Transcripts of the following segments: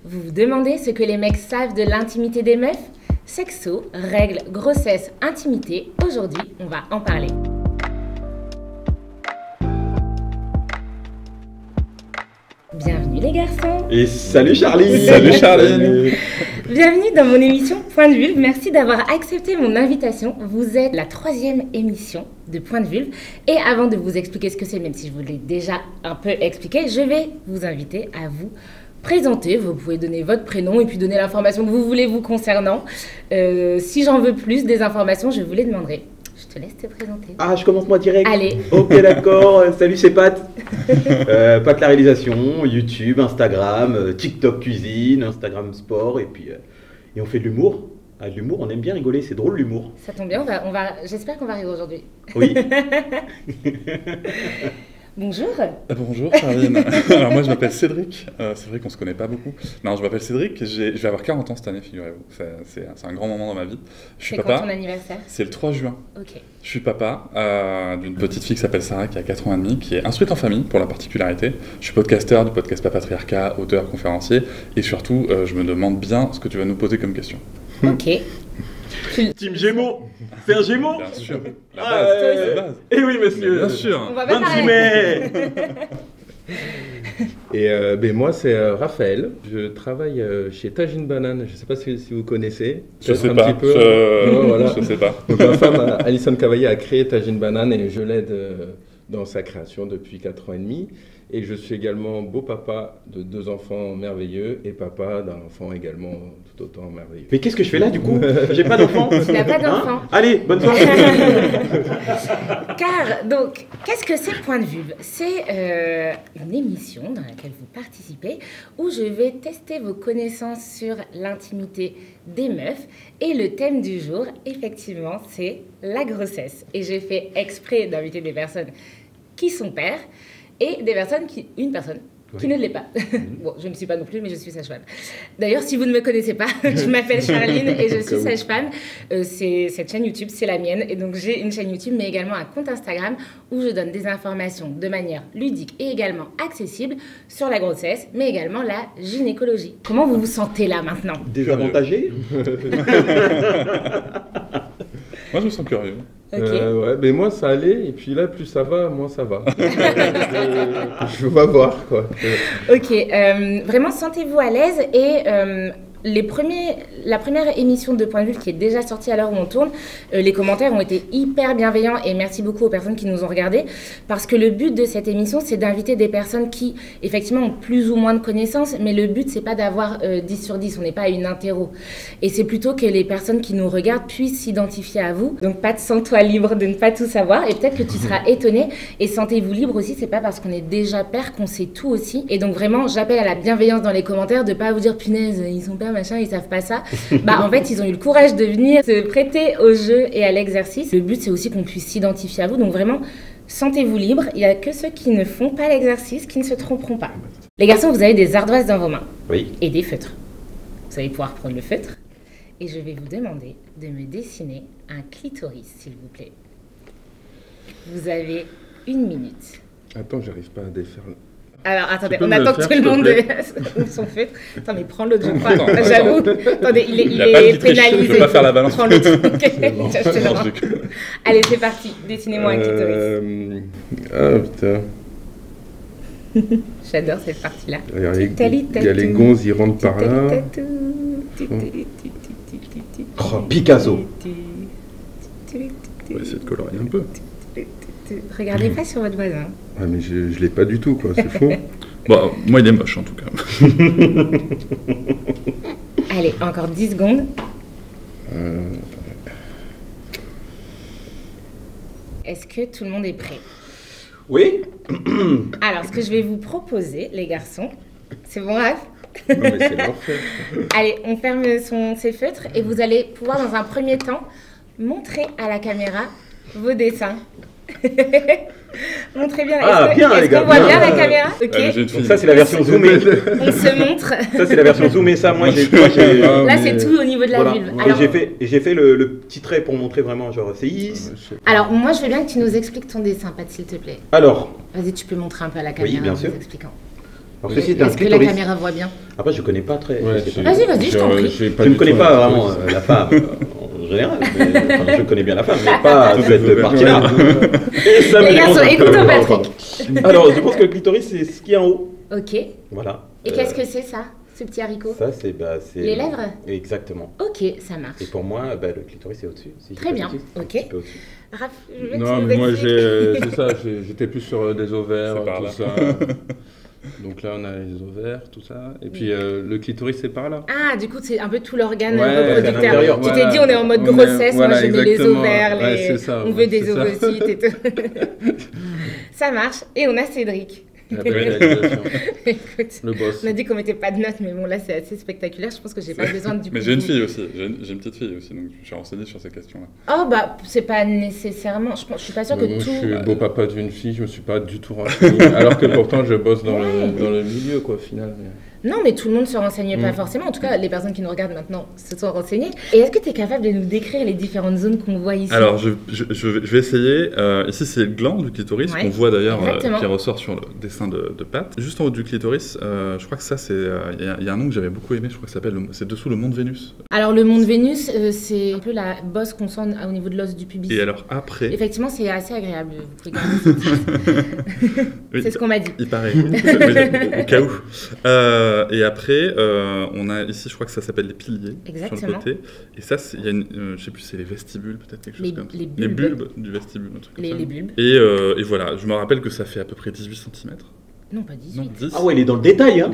Vous vous demandez ce que les mecs savent de l'intimité des meufs? Sexo, règles, grossesse, intimité, aujourd'hui, on va en parler. Bienvenue les garçons. Et salut Charlie. Salut Charlie. Bienvenue dans mon émission Point de Vulve. Merci d'avoir accepté mon invitation. Vous êtes la 3e émission de Point de Vulve. Et avant de vous expliquer ce que c'est, même si je vous l'ai déjà un peu expliqué, je vais vous inviter à vous présenter. Vous pouvez donner votre prénom et puis donner l'information que vous voulez vous concernant. Si j'en veux plus des informations, je vous les demanderai. Je te laisse te présenter. Ah, je commence moi direct. Allez. Ok, d'accord. Salut, c'est Pat. Pat la réalisation, YouTube, Instagram, TikTok cuisine, Instagram sport, et puis et on fait de l'humour. Ah, de l'humour, on aime bien rigoler, c'est drôle l'humour. Ça tombe bien, j'espère qu'on va rire aujourd'hui. Oui. Bonjour. Bonjour Charline. Alors moi je m'appelle Cédric, c'est vrai qu'on se connaît pas beaucoup. Non, je m'appelle Cédric, je vais avoir 40 ans cette année, figurez-vous. C'est un grand moment dans ma vie. Je suis papa. C'est quand ton anniversaire? C'est le 3 juin. Ok. Je suis papa d'une petite fille qui s'appelle Sarah, qui a 4 ans et demi, qui est instruite en famille pour la particularité. Je suis podcasteur du podcast Papatriarcat, auteur, conférencier, et surtout je me demande bien ce que tu vas nous poser comme question. Ok. Team Gémeaux. C'est un Gémeaux? Bien sûr. La base. La base. Eh oui, monsieur. Mais bien sûr. On va pas 26 parler. mai. Et moi c'est Raphaël, je travaille chez Tajine Banane, je ne sais pas si vous connaissez. Je sais un pas. petit peu. Voilà. Je sais pas. Donc ma femme Alison Cavaillé a créé Tajine Banane et je l'aide dans sa création depuis 4 ans et demi. Et je suis également beau papa de 2 enfants merveilleux et papa d'un enfant également tout autant merveilleux. Mais qu'est-ce que je fais là du coup? J'ai pas d'enfant. Tu n'as pas d'enfant. Hein? Allez, bonne soirée. Car, donc, qu'est-ce que c'est Point de Vulve? C'est une émission dans laquelle vous participez où je vais tester vos connaissances sur l'intimité des meufs. Et le thème du jour, effectivement, c'est la grossesse. Et j'ai fait exprès d'inviter des personnes qui sont pères et des personnes une personne qui ne l'est pas. Bon, je ne suis pas non plus, mais je suis sage-femme. D'ailleurs, si vous ne me connaissez pas, je m'appelle Charline et je suis sage-femme. Cette chaîne YouTube, c'est la mienne. Et donc, j'ai une chaîne YouTube, mais également un compte Instagram où je donne des informations de manière ludique et également accessible sur la grossesse, mais également la gynécologie. Comment vous vous sentez là maintenant? Désavantagé? Moi je me sens curieux. Ok. Ouais, mais moi ça allait et puis là plus ça va, moins ça va. Je vais voir quoi. Ok, vraiment sentez-vous à l'aise et la première émission de Point de Vulve qui est déjà sortie à l'heure où on tourne, les commentaires ont été hyper bienveillants et merci beaucoup aux personnes qui nous ont regardés parce que le but de cette émission c'est d'inviter des personnes qui effectivement ont plus ou moins de connaissances mais le but c'est pas d'avoir 10 sur 10, on n'est pas à une interro et c'est plutôt que les personnes qui nous regardent puissent s'identifier à vous, donc pas de sens-toi libre de ne pas tout savoir et peut-être que tu seras étonné et sentez-vous libre aussi, c'est pas parce qu'on est déjà père qu'on sait tout aussi et donc vraiment j'appelle à la bienveillance dans les commentaires de pas vous dire punaise ils sont pères machin, ils savent pas ça. Bah en fait, ils ont eu le courage de venir se prêter au jeu et à l'exercice. Le but, c'est aussi qu'on puisse s'identifier à vous. Donc vraiment, sentez-vous libre. Il n'y a que ceux qui ne font pas l'exercice qui ne se tromperont pas. Les garçons, vous avez des ardoises dans vos mains. Oui. Et des feutres. Vous allez pouvoir prendre le feutre. Et je vais vous demander de me dessiner un clitoris, s'il vous plaît. Vous avez 1 minute. Attends, j'arrive pas à défaire. Alors, attendez, peux on me attend le faire, que tout le monde s'il te ouvre son feutre. Attends, mais prends l'autre, je crois. Attends. J'avoue. Attendez, il y a pas de est qui triche, pénalisé. je vais pas faire la balance. Prends l'autre. Ok, Non, tiens, je te le non, rends. je déconne. Allez, c'est parti. Dessinez-moi un clitoris. Ah putain. J'adore cette partie-là. Regarde, il y a les gonzes, ils rentrent par là. Oh, Picasso. On va essayer de colorier un peu. Regardez pas sur votre voisin. Ah mais je l'ai pas du tout quoi, c'est faux. Bon, moi il est moche en tout cas. Allez, encore 10 secondes. Est-ce que tout le monde est prêt? Oui. Alors, ce que je vais vous proposer, les garçons, c'est bon, Raph? Non mais c'est l'enfer. Allez, on ferme ses feutres et vous allez pouvoir, dans un premier temps, montrer à la caméra vos dessins. Montrez bien. Ah, bien, les Est-ce gars, qu'on voit bien bien. la caméra? Ok. J'ai une Donc fille. ça, c'est la version zoomée. On se montre. Ça, c'est la version zoomée. Ça, moi, j'ai. Ah, Là, mais- c'est tout au niveau de la Voilà. vulve. Et Alors, j'ai fait le petit trait pour montrer vraiment, genre, c'est is. alors, moi, je veux bien que tu nous expliques ton dessin, Pat, s'il te plaît. Alors, Vas-y, tu peux montrer un peu à la caméra bien en sûr. nous expliquant. Alors, ceci est un Est-ce que la clitoris. caméra voit bien? Après, je connais pas très. Ouais, je sais j'ai- pas. Vas-y, je t'en prie. j'ai Je ne du connais tout pas un vraiment clitoris. la femme en général. Je connais bien la femme, mais pas Tout cette découvert. partie-là. Et ça me Les garçons, dérange un peu. écoutons Patrick. Alors, je pense que le clitoris, c'est ce qui est en haut. Ok. Et Voilà. qu'est-ce que c'est ça, ce petit haricot? Ça, c'est. Les lèvres? Exactement. Ok, ça marche. Et pour moi, le clitoris, c'est au-dessus. Si je dis Très pas bien, de bêtises, c'est un ok. petit peu au-dessus. Raph, je veux que Non, tu mais nous moi expliques. c'est ça, j'étais plus sur des ovaires, C'est par tout là. ça. Donc là on a les ovaires, tout ça. Et puis le clitoris c'est par là. Ah, du coup, c'est un peu tout l'organe Ouais, reproducteur. c'est à l'intérieur, Tu t'es voilà. dit, on est en mode On est- grossesse, voilà, moi je mets les exactement. ovaires, Ouais, c'est ça, on ouais, veut des c'est ça. ovocytes et tout. Ça marche. Et on a Cédric. La belle réalisation. Écoute, Le boss. on a dit qu'on mettait pas de notes, mais bon, là c'est assez spectaculaire. Je pense que j'ai pas besoin du coup. Mais j'ai une fille aussi, j'ai une petite fille aussi, donc je me suis renseigné sur ces questions-là. Oh, bah, c'est pas nécessairement. Je suis pas sûre que Moi, tout. je suis beau papa d'une fille, je me suis pas du tout renseigné. Alors que pourtant je bosse dans le milieu quoi, au final. Non, mais tout le monde se renseigne pas Mm. forcément. En tout cas, les personnes qui nous regardent maintenant se sont renseignées. Et est-ce que tu es capable de nous décrire les différentes zones qu'on voit ici? Alors, je vais essayer. Ici, c'est le gland du clitoris, Ouais, qu'on voit d'ailleurs, exactement. qui ressort sur le dessin de Pat. Juste en haut du clitoris, je crois que ça, c'est. Il y a un nom que j'avais beaucoup aimé, je crois que ça s'appelle. C'est dessous le mont de Vénus. Alors, le mont de Vénus, c'est un peu la bosse qu'on sent au niveau de l'os du pubis. Et alors, après. Effectivement, c'est assez agréable. Vous pouvez garder ce titre. Oui, C'est ce qu'on m'a dit. il paraît. Oui, au cas où. Et après, on a ici, je crois que ça s'appelle les piliers. Exactement. Sur le côté. Et ça, il y a une. Je sais plus, c'est les vestibules, peut-être quelque chose Les- comme ça. les Les bulbes. bulbes du vestibule, un truc comme ça. Les bulbes. Et voilà, je me rappelle que ça fait à peu près 18 cm. Non, pas 18. Non, 10. Ah ouais, il est dans le détail, hein.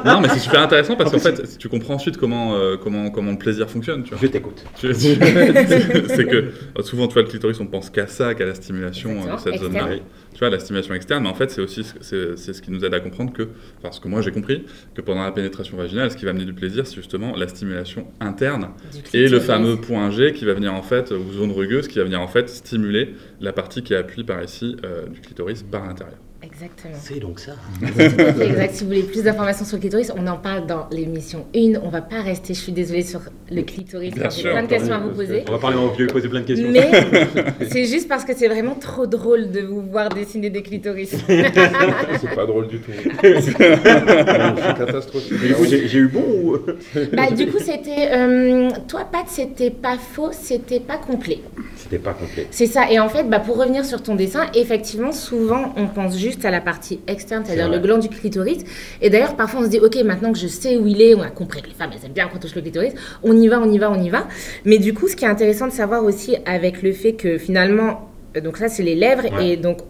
Non, mais c'est super intéressant parce qu'en fait, tu comprends ensuite comment le plaisir fonctionne. Tu vois. Je t'écoute. C'est que souvent, tu vois, le clitoris, on pense qu'à ça, qu'à la stimulation Exactement, de cette externe. zone-là. Tu vois, la stimulation externe, mais en fait, c'est aussi c'est ce qui nous aide à comprendre que, parce que moi j'ai compris, que pendant la pénétration vaginale, ce qui va amener du plaisir, c'est justement la stimulation interne Du et le clitoris. fameux point G qui va venir en fait, ou zone rugueuse, qui va venir en fait stimuler la partie qui appuie par ici du clitoris par l'intérieur. Exactement. C'est donc ça. C'est tout à fait exact. Si vous voulez plus d'informations sur le clitoris, on en parle dans l'émission 1. On va pas rester, je suis désolée, sur le clitoris. Bien J'ai sûr. plein de questions à vous poser. On va parler en vieux, poser plein de questions. Mais c'est juste parce que c'est vraiment trop drôle de vous voir dessiner des clitoris. C'est pas drôle du tout. C'est catastrophique. Mais du coup, j'ai eu bon ou. Bah, du coup, c'était. Toi, Pat, c'était pas faux, c'était pas complet. C'était pas complet. C'est ça. Et en fait, bah, pour revenir sur ton dessin, effectivement, souvent, on pense juste à la partie externe, c'est-à-dire C'est le vrai. gland du clitoris. Et d'ailleurs, parfois, on se dit, OK, maintenant que je sais où il est, on a compris que les femmes, elles aiment bien qu'on touche le clitoris, on y va, on y va, on y va. Mais du coup, ce qui est intéressant de savoir aussi avec le fait que finalement, donc ça, c'est les lèvres, Ouais. et donc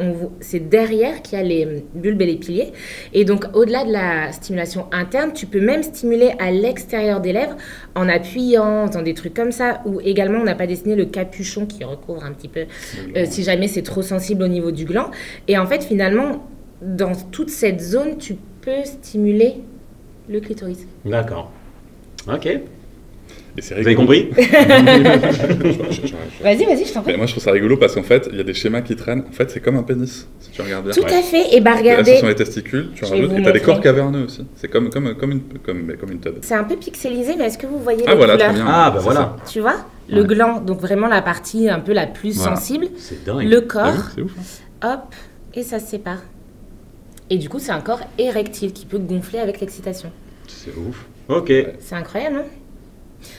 c'est derrière qu'il y a les bulbes et les piliers. Et donc, au-delà de la stimulation interne, tu peux même stimuler à l'extérieur des lèvres en appuyant, dans des trucs comme ça, ou également, on n'a pas dessiné le capuchon qui recouvre un petit peu, si jamais c'est trop sensible au niveau du gland. Et en fait, finalement, dans toute cette zone, tu peux stimuler le clitoris. D'accord. Ok. Et c'est Vous avez rigolo. compris? Vas-y, je t'en prie. Mais moi, je trouve ça rigolo parce qu'en fait, il y a des schémas qui traînent. En fait, c'est comme un pénis, si tu regardes bien. Tout à fait. Et bah, Et là, ce regardez, sont les testicules, tu Je vais rajoutes, vous et t'as des montrer. corps caverneux aussi. C'est comme une tub. c'est un peu pixelisé, mais est-ce que vous voyez Ah les voilà, couleurs très bien. Ah, bah C'est voilà. Tu vois le Ouais. gland, donc vraiment la partie un peu la plus Voilà. sensible, C'est dingue. le ça. corps, T'as vu C'est ouf. Hein. hop, et ça se sépare. Et du coup, c'est un corps érectile qui peut gonfler avec l'excitation. C'est ouf. Ok. C'est incroyable, non?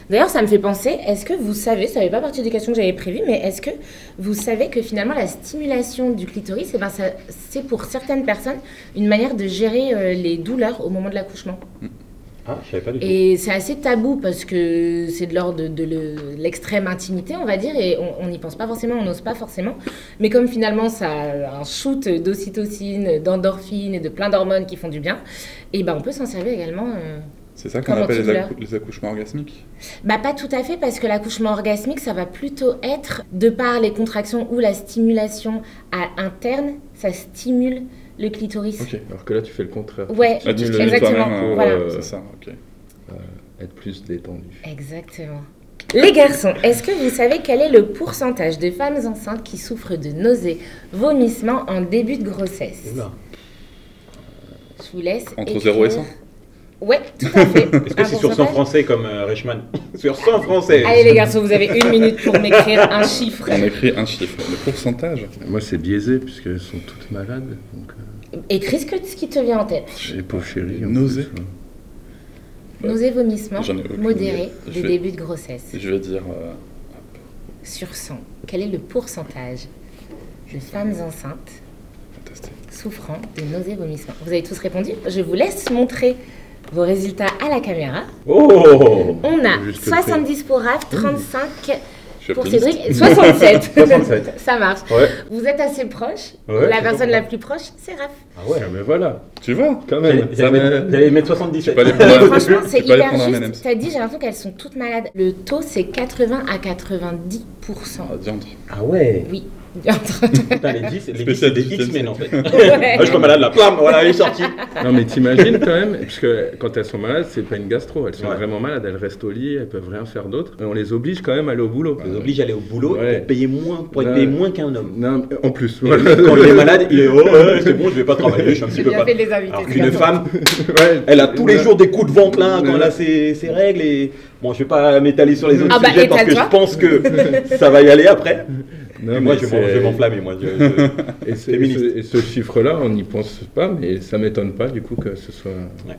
D'ailleurs, ça me fait penser, est-ce que vous savez, ça n'avait pas partie des questions que j'avais prévues, mais est-ce que vous savez que finalement la stimulation du clitoris, eh ben, c'est pour certaines personnes une manière de gérer les douleurs au moment de l'accouchement? Ah, je savais pas du tout. Et c'est assez tabou parce que c'est de l'ordre de l'extrême intimité, on va dire, et on n'y pense pas forcément, on n'ose pas forcément. Mais comme finalement ça a un shoot d'ocytocine, d'endorphine et de plein d'hormones qui font du bien, et ben on peut s'en servir également. C'est ça qu'on Comme appelle antidouleur. les accouchements orgasmiques. Bah pas tout à fait parce que l'accouchement orgasmique, ça va plutôt être de par les contractions ou la stimulation interne, ça stimule le clitoris. Ok. Alors que là tu fais le contraire. Ouais, Là, tu stimules stimules exactement, toi-même. voilà. C'est ça, ok. être plus détendu. Exactement. Les garçons, est-ce que vous savez quel est le pourcentage de femmes enceintes qui souffrent de nausées, vomissements en début de grossesse? Oula. Je vous laisse Entre écrire. 0 et 100? Ouais, tout à fait. Est-ce que c'est sur 100 français comme Reichmann? Sur 100 français. Allez les garçons, vous avez 1 minute pour m'écrire un chiffre. On écrit un chiffre. Le pourcentage? Moi c'est biaisé puisqu'elles sont toutes malades. Donc, Écris ce qui te vient en tête. J'ai pas chérie. Nausée. Nausées, vomissements, J'en ai aucune modérés, idée. des débuts de grossesse. Je vais dire... Sur 100, quel est le pourcentage de femmes enceintes fantastique. souffrant de nausées, vomissements? Vous avez tous répondu? Je vous laisse montrer vos résultats à la caméra. Oh On a Juste 70 pour Raph, 35 Je suis pour optimiste. Cédric, et 67. 67. Ça marche. Ouais. Vous êtes assez proches. Ouais, La c'est personne bon. la plus proche, c'est Raph. Ah ouais. Ah, mais voilà, Tu vois quand même. J'allais mettre 77. pas les Mais prendre. franchement, c'est Tu peux aller hyper prendre un juste. M&M's. T'as dit, j'ai l'impression qu'elles sont toutes malades. Le taux, c'est 80 à 90%. Ah, diantre. Ah ouais. Oui. Putain, les 10, c'est des X-Men en fait. Ouais. Ah, je suis pas malade là. Plam, voilà, elle est sortie. Non, mais t'imagines quand même, parce que quand elles sont malades, c'est pas une gastro, elles sont Ouais. vraiment malades, elles restent au lit, elles peuvent rien faire d'autre. Et on les oblige quand même à aller au boulot. On les oblige à aller au boulot Ouais. pour payer moins, pour être Ouais. payé moins qu'un homme. Non, en plus. Et lui, quand il est malade, il est oh ouais, c'est bon, je vais pas travailler, je suis un petit J'ai peu bien pas. fait de les inviter. Alors c'est qu'une bien. femme, Ouais. elle a tous les jours des coups de ventre là quand Ouais. elle a ses règles et bon, je vais pas m'étaler sur les autres Ah bah, sujets parce que étale-toi. je pense que ça va y aller après. Non, Et moi, mais je c'est- vais m'enflammer, moi. Et ce chiffre-là, on n'y pense pas, mais ça m'étonne pas du coup que ce soit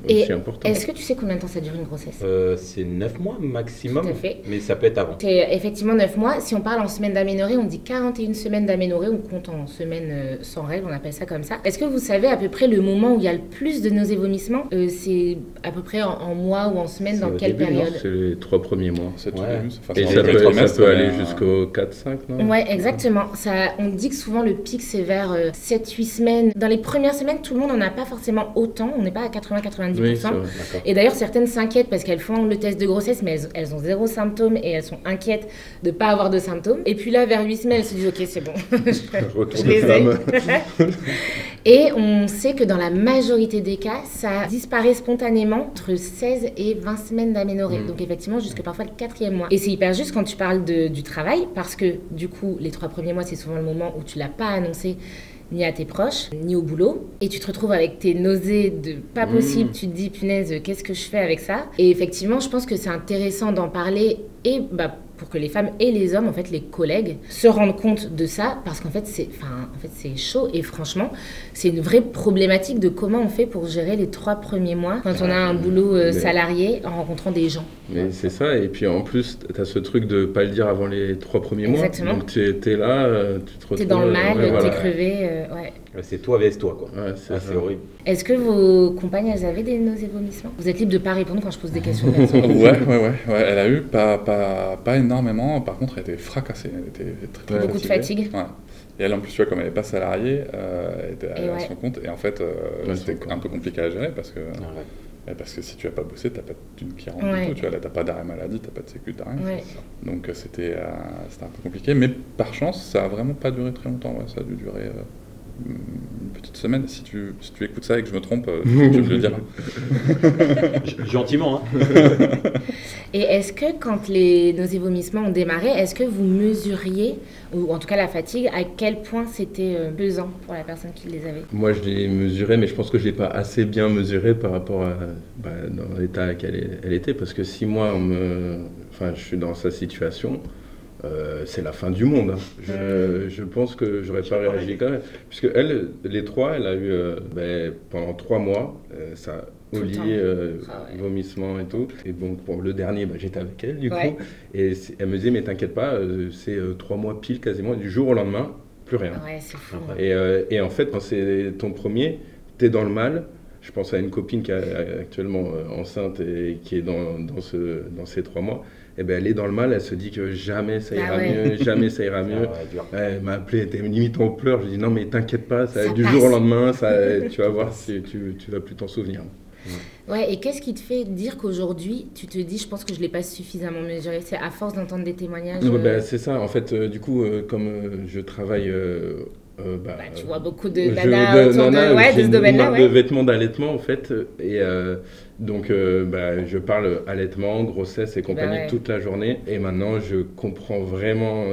Et aussi important. est-ce que tu sais combien de temps ça dure une grossesse? C'est 9 mois maximum, Tout à fait. mais ça peut être avant. C'est effectivement 9 mois. Si on parle en semaines d'aménorrhée, on dit 41 semaines d'aménorrhée. On compte en semaines sans règles, on appelle ça comme ça. Est-ce que vous savez à peu près le moment où il y a le plus de nausées vomissements? C'est à peu près en mois ou en semaines, dans au quelle début, non? période? C'est les 3 premiers mois. C'est tout Ouais. début. Enfin, Et c'est ça un peut, premier ça trimestre, peut mais, aller jusqu'au 4-5, non? Ouais, exactement. On dit que souvent le pic c'est vers 7-8 semaines. Dans les premières semaines, tout le monde n'en a pas forcément autant. On n'est pas à 80-90%. Oui, c'est vrai. D'accord. Et d'ailleurs, certaines s'inquiètent parce qu'elles font le test de grossesse, mais elles ont zéro symptôme et elles sont inquiètes de ne pas avoir de symptômes. Et puis là, vers 8 semaines, elles se disent, ok, c'est bon, Retour je de les ai. flamme. Et on sait que dans la majorité des cas, ça disparaît spontanément entre 16 et 20 semaines d'aménorrhée. Donc effectivement, jusque parfois le 4e mois. Et c'est hyper juste quand tu parles du travail, parce que du coup, les 3 premiers mois, c'est souvent le moment où tu l'as pas annoncé ni à tes proches, ni au boulot. Et tu te retrouves avec tes nausées de pas possible. Tu te dis, punaise, qu'est-ce que je fais avec ça? Et effectivement, je pense que c'est intéressant d'en parler et pour que les femmes et les hommes, en fait, les collègues, se rendent compte de ça, parce qu'en fait, c'est chaud. Et franchement, c'est une vraie problématique de comment on fait pour gérer les 3 premiers mois quand on a un boulot salarié en rencontrant des gens. Mais c'est ça, et puis en plus, tu as ce truc de pas le dire avant les 3 premiers Exactement. mois. Donc tu es là, tu te retrouves... T'es dans le mal, ouais, voilà. t'es crevé, ouais. C'est toi vs toi, quoi. Ouais, c'est Ah, ça. c'est horrible. Est-ce que vos compagnes, elles avaient des nausées vomissements? Vous êtes libre de pas répondre quand je pose des questions personnelles. Ouais. Elle a eu pas énormément. Par contre, elle était fracassée. Elle était très Beaucoup de fatiguée. fatigue. Ouais. Et elle, en plus, tu vois, comme elle n'est pas salariée, elle était Et à ouais. son compte. Et en fait, Ouais, c'était c'est un peu compliqué à gérer parce que, Ah ouais. parce que si tu n'as pas bossé, tu n'as pas de thune qui rentre Ouais. du tout. Tu vois, là, tu n'as pas d'arrêt maladie, tu n'as pas de sécu, tu n'as rien. Ouais. Donc, c'était un peu compliqué. Mais par chance, ça n'a vraiment pas duré très longtemps. Ouais. Ça a dû durer une petite semaine. Si tu écoutes ça et que je me trompe, tu me le diras. Gentiment, hein. Et est-ce que quand les nausées vomissements ont démarré, est-ce que vous mesuriez, ou en tout cas la fatigue, à quel point c'était pesant pour la personne qui les avait? Moi, je l'ai mesuré, mais je pense que je ne l'ai pas assez bien mesuré par rapport à dans l'état elle était, parce que si moi, je suis dans sa situation, c'est la fin du monde. Hein. Je pense que j'aurais pas réagi quand même. Puisque elle, les 3, elle a eu pendant 3 mois, ça au Tout le lit, temps. Ouais. vomissement et tout. Et bon, pour le dernier, j'étais avec elle du Ouais. coup. Et elle me disait, mais t'inquiète pas, c'est 3 mois pile quasiment, du jour au lendemain, plus rien. Ouais, c'est fou. Ah, hein. Et en fait, quand c'est ton premier, t'es dans le mal. Je pense à une copine qui est actuellement enceinte et qui est dans ces 3 mois. Et ben, elle est dans le mal, elle se dit que jamais ça ira mieux, jamais ça ira mieux. Ah ouais, dur. Elle m'a appelé, elle était limite en pleurs. Je dis non, mais t'inquiète pas, Ça du passe. jour au lendemain, tu vas voir, tu vas plus t'en souvenir. Ouais, et qu'est-ce qui te fait dire qu'aujourd'hui, tu te dis, je pense que je ne l'ai pas suffisamment mesuré? C'est à force d'entendre des témoignages. C'est ça, en fait, du coup, comme je travaille. Tu vois beaucoup de nanas autour de ce domaine-là. De vêtements d'allaitement en fait et donc je parle allaitement, grossesse et compagnie toute la journée et maintenant je comprends vraiment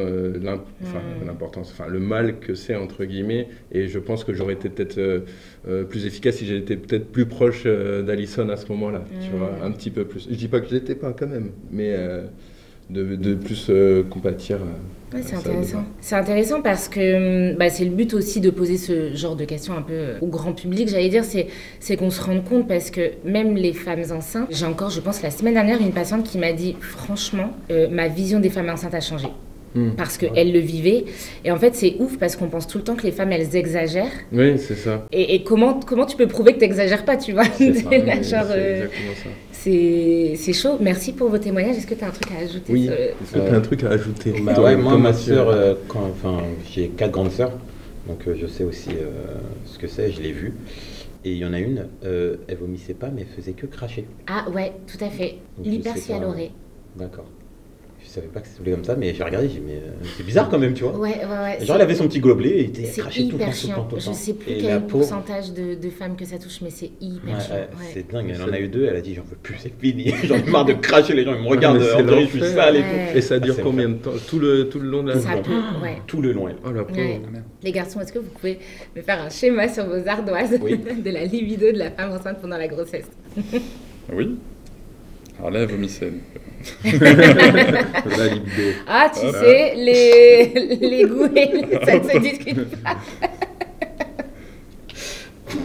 l'importance, le mal que c'est entre guillemets et je pense que j'aurais été peut-être plus efficace si j'étais peut-être plus proche d'Alison à ce moment-là, tu vois, un petit peu plus. Je dis pas que je l'étais pas quand même, mais de plus compatir. Ouais, c'est intéressant. C'est intéressant parce que c'est le but aussi de poser ce genre de questions un peu au grand public, j'allais dire, c'est qu'on se rende compte parce que même les femmes enceintes, j'ai encore, je pense, la semaine dernière, une patiente qui m'a dit, franchement, ma vision des femmes enceintes a changé. Parce qu'elle le vivait. Et en fait, c'est ouf parce qu'on pense tout le temps que les femmes, elles exagèrent. Oui, c'est ça. Et comment tu peux prouver que tu n'exagères pas, tu vois? C'est ça, c'est exactement ça. C'est chaud. Merci pour vos témoignages. Est-ce que tu as un truc à ajouter? Oui, est-ce que tu as un truc à ajouter? Moi, ma sœur, j'ai 4 grandes sœurs, donc je sais aussi ce que c'est, je l'ai vu. Et il y en a une, elle vomissait pas, mais elle faisait que cracher. Ah ouais, tout à fait. L'hypersialorée. D'accord. Je savais pas que c'était comme ça, mais j'ai regardé, j'ai dit, mais c'est bizarre quand même, tu vois. Ouais. Genre, elle avait son petit gobelet et il c'est crachait tout le temps, chiant. tout le temps. Je sais plus quel pourcentage de femmes que ça touche, mais c'est hyper chiant. C'est dingue, elle en a eu 2, elle a dit, j'en veux plus, c'est fini. J'en ai marre de cracher, les gens ils me regardent, je suis sale et tout. Et ça dure combien de temps? Tout le long de la journée? Tout le long, elle. Oh la pauvre. Les garçons, est-ce que vous pouvez me faire un schéma sur vos ardoises de la libido de la femme enceinte pendant la grossesse? Oui. Alors là, elle vomissait. La libido. Ah, tu sais, les goûts, ça ne se discute pas.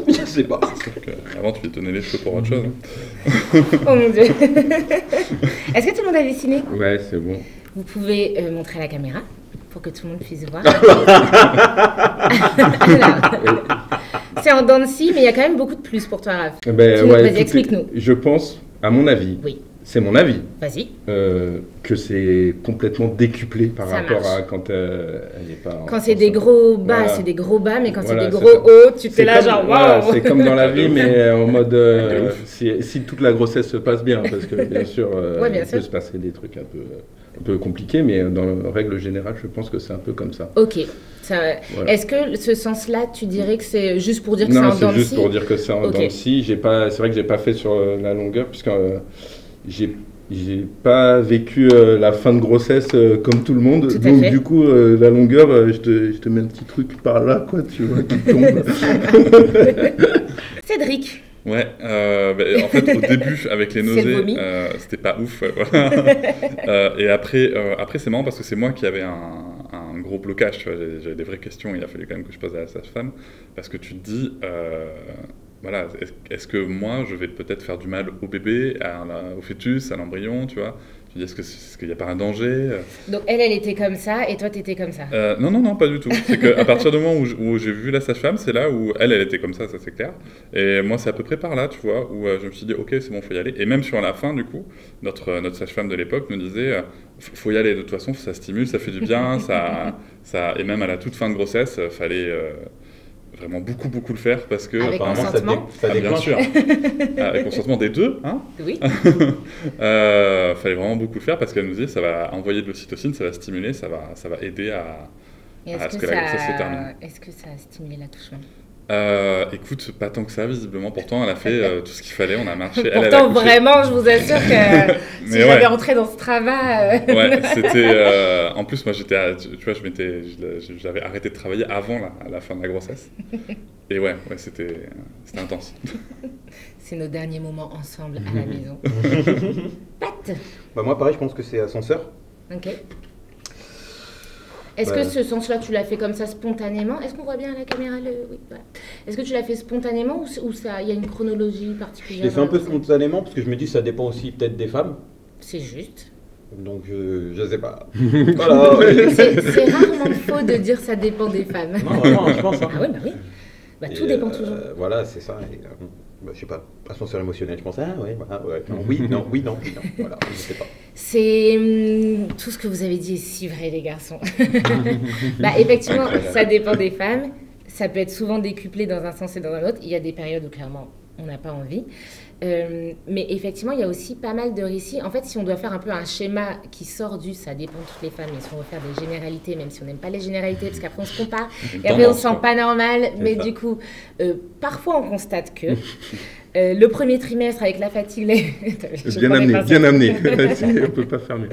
Je sais pas. Avant, tu lui donnais les cheveux pour autre chose. Oh mon Dieu. Est-ce que tout le monde a dessiné? Ouais, c'est bon. Vous pouvez montrer à la caméra pour que tout le monde puisse voir. Alors, c'est en dents de scie, mais il y a quand même beaucoup de plus pour toi, Raph. Vas-y, explique-nous. Je pense, à mon avis, c'est mon avis, vas-y, que c'est complètement décuplé par ça rapport marche. à quand elle n'est pas... Quand c'est des gros bas, c'est des gros bas, mais quand c'est des gros ça. hauts, tu t'es là genre waouh. C'est comme dans la vie, mais en mode si toute la grossesse se passe bien, parce que bien sûr, il peut se passer des trucs un peu compliqués, mais dans la règle générale, je pense que c'est un peu comme ça. Ok. Est-ce que ce sens-là, tu dirais que c'est juste pour dire que c'est en dents de scie? Non, c'est juste pour dire que c'est en dents de scie. C'est vrai que j'ai pas fait sur la longueur, puisque j'ai pas vécu la fin de grossesse comme tout le monde. Donc du coup, la longueur, je te mets un petit truc par là, quoi, tu vois, qui tombe. Cédric. Ouais, en fait, au début, avec les nausées, c'était pas ouf. Voilà. Et après, c'est marrant parce que c'est moi qui avais un gros blocage. Tu vois, j'avais des vraies questions. Il a fallu quand même que je pose à la sage-femme parce que tu te dis, voilà, est-ce que moi, je vais peut-être faire du mal au bébé, au fœtus, à l'embryon, tu vois? Tu dis, est-ce qu'il n'y a pas un danger? Donc elle était comme ça et toi, tu étais comme ça? Non, pas du tout. C'est qu'à partir du moment où j'ai vu la sage-femme, c'est là où elle était comme ça c'est clair. Et moi, c'est à peu près par là, tu vois, où je me suis dit, ok, c'est bon, faut y aller. Et même sur la fin, du coup, notre sage-femme de l'époque nous disait, faut y aller, de toute façon, ça stimule, ça fait du bien, et même à la toute fin de grossesse, fallait... vraiment beaucoup le faire parce que avec consentement, ça bien sûr, avec consentement des deux, hein. Oui. Fallait vraiment beaucoup le faire parce qu'elle nous disait ça va envoyer de l'ocytocine, ça va stimuler, ça va aider à ce que la grossesse se termine. Est-ce que ça a stimulé l'attouchement? Écoute, pas tant que ça visiblement. Pourtant, elle a fait tout ce qu'il fallait. On a marché. Pourtant, vraiment, je vous assure que si j'avais rentré dans ce travail. Ouais, c'était. En plus, moi, tu vois, j'avais arrêté de travailler avant la fin de la grossesse. Et ouais, c'était intense. C'est nos derniers moments ensemble à la maison. Pat. Moi, pareil, je pense que c'est ascenseur. Ok. Est-ce que ce sens-là, tu l'as fait comme ça spontanément? Est-ce qu'on voit bien à la caméra Oui, voilà. Est-ce que tu l'as fait spontanément ou il y a une chronologie particulière? Je l'ai fait un peu spontanément parce que je me dis que ça dépend aussi peut-être des femmes. C'est juste. Donc je sais pas. Voilà. C'est rarement faux de dire ça dépend des femmes. Non, vraiment, je pense. Hein. Ah oui, tout dépend toujours. Voilà, c'est ça. Et, je sais pas, ascenseur émotionnel, je pense, non, oui, non, voilà, je sais pas. C'est tout ce que vous avez dit est si vrai, les garçons. Effectivement, ça dépend des femmes. Ça peut être souvent décuplé dans un sens et dans un autre. Il y a des périodes où clairement on n'a pas envie. Mais effectivement, il y a aussi pas mal de récits. En fait, si on doit faire un peu un schéma qui sort ça dépend de toutes les femmes, et si on veut faire des généralités, même si on n'aime pas les généralités, parce qu'après on se compare, et après on se sent pas normal, mais du coup, parfois on constate que le premier trimestre avec la fatigue... Bien amené, on peut pas faire mieux.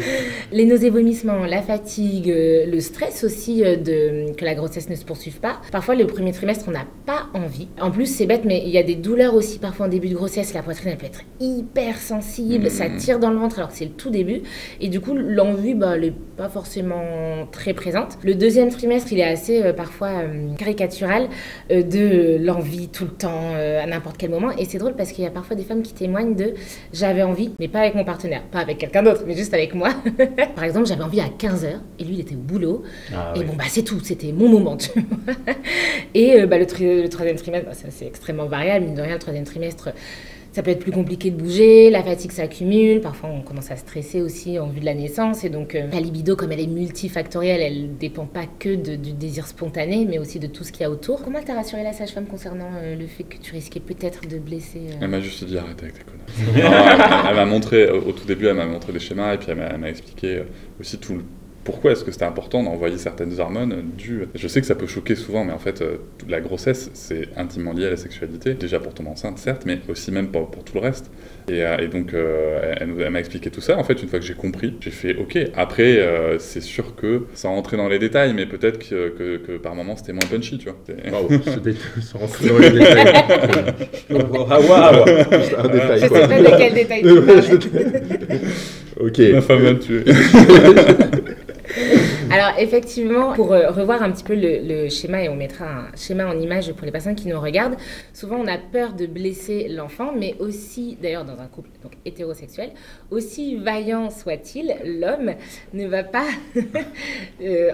Les nausées, vomissements, la fatigue, le stress aussi que la grossesse ne se poursuive pas. Parfois, le premier trimestre, on n'a pas envie. En plus, c'est bête, mais il y a des douleurs aussi parfois en début de grossesse, la poitrine poitrine, elle peut être hyper sensible, ça tire dans le ventre alors que c'est le tout début. Et du coup, l'envie, elle n'est pas forcément très présente. Le deuxième trimestre, il est assez parfois caricatural de l'envie tout le temps, à n'importe quel moment. Et c'est drôle parce qu'il y a parfois des femmes qui témoignent de « j'avais envie, mais pas avec mon partenaire, pas avec quelqu'un d'autre, mais juste avec moi ». Par exemple, j'avais envie à 15h et lui, il était au boulot. Et bon, c'est tout, c'était mon moment, tu vois. Et le troisième trimestre, c'est extrêmement variable. Mine de rien, le troisième trimestre, ça peut être plus compliqué de bouger, la fatigue s'accumule, parfois on commence à stresser aussi en vue de la naissance. Et donc, la libido, comme elle est multifactorielle, elle ne dépend pas que du désir spontané, mais aussi de tout ce qu'il y a autour. Comment t'as rassuré la sage-femme concernant le fait que tu risquais peut-être de blesser Elle m'a juste dit arrête avec tes conneries. Elle m'a montré, au tout début, elle m'a montré des schémas et puis elle m'a expliqué aussi tout le pourquoi est-ce que c'était important d'envoyer certaines hormones Je sais que ça peut choquer souvent, mais en fait, la grossesse, c'est intimement lié à la sexualité. Déjà pour tomber enceinte, certes, mais aussi même pour tout le reste. Et donc, elle m'a expliqué tout ça. En fait, une fois que j'ai compris, j'ai fait OK. Après, c'est sûr que, sans rentrer dans les détails, mais peut-être que par moment, c'était moins punchy, tu vois. Waouh, sans rentrer dans les détails. Un détail. Je sais pas de quel détail tu parles. OK. Ma femme va me tuer. Alors effectivement, pour revoir un petit peu le schéma, et on mettra un schéma en image pour les personnes qui nous regardent, souvent on a peur de blesser l'enfant, mais aussi, d'ailleurs dans un couple donc hétérosexuel, aussi vaillant soit-il, l'homme ne va pas,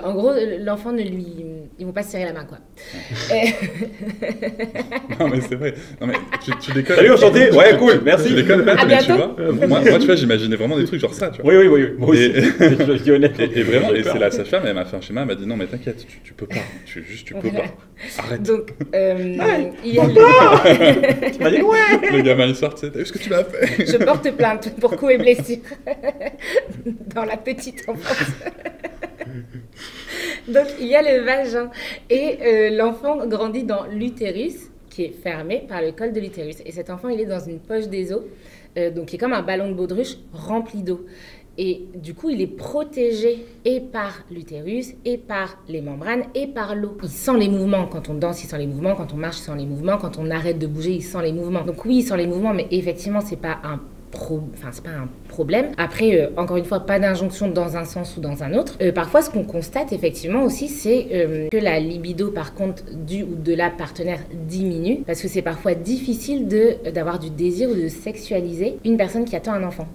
en gros l'enfant ils vont pas se serrer la main quoi. Non mais c'est vrai, non mais tu déconnes. Salut, enchanté, ouais cool, merci. Tu déconnes pas, à mais bientôt. tu vois, moi tu vois j'imaginais vraiment des trucs genre ça, tu vois. Oui, moi aussi, je suis honnête. Et vraiment, et c'est la sage-femme, elle m'a fait un schéma, elle m'a dit non mais t'inquiète, tu peux pas, tu peux pas, arrête. Donc, il y a le... Tu m'as dit ouais. Le gamin il sort, tu sais, t'as vu ce que tu m'as fait? Je porte plainte pour coups et blessures dans la petite enfance. Donc il y a le vagin et l'enfant grandit dans l'utérus qui est fermé par le col de l'utérus. Et cet enfant il est dans une poche des os, donc qui est comme un ballon de baudruche rempli d'eau. Et du coup, il est protégé et par l'utérus, et par les membranes, et par l'eau. Il sent les mouvements. Quand on danse, il sent les mouvements. Quand on marche, il sent les mouvements. Quand on arrête de bouger, il sent les mouvements. Donc oui, il sent les mouvements, mais effectivement, c'est pas un problème. Après, encore une fois, pas d'injonction dans un sens ou dans un autre. Parfois, ce qu'on constate effectivement aussi, c'est que la libido, par contre, du ou de la partenaire diminue, parce que c'est parfois difficile d'avoir du désir ou de sexualiser une personne qui attend un enfant.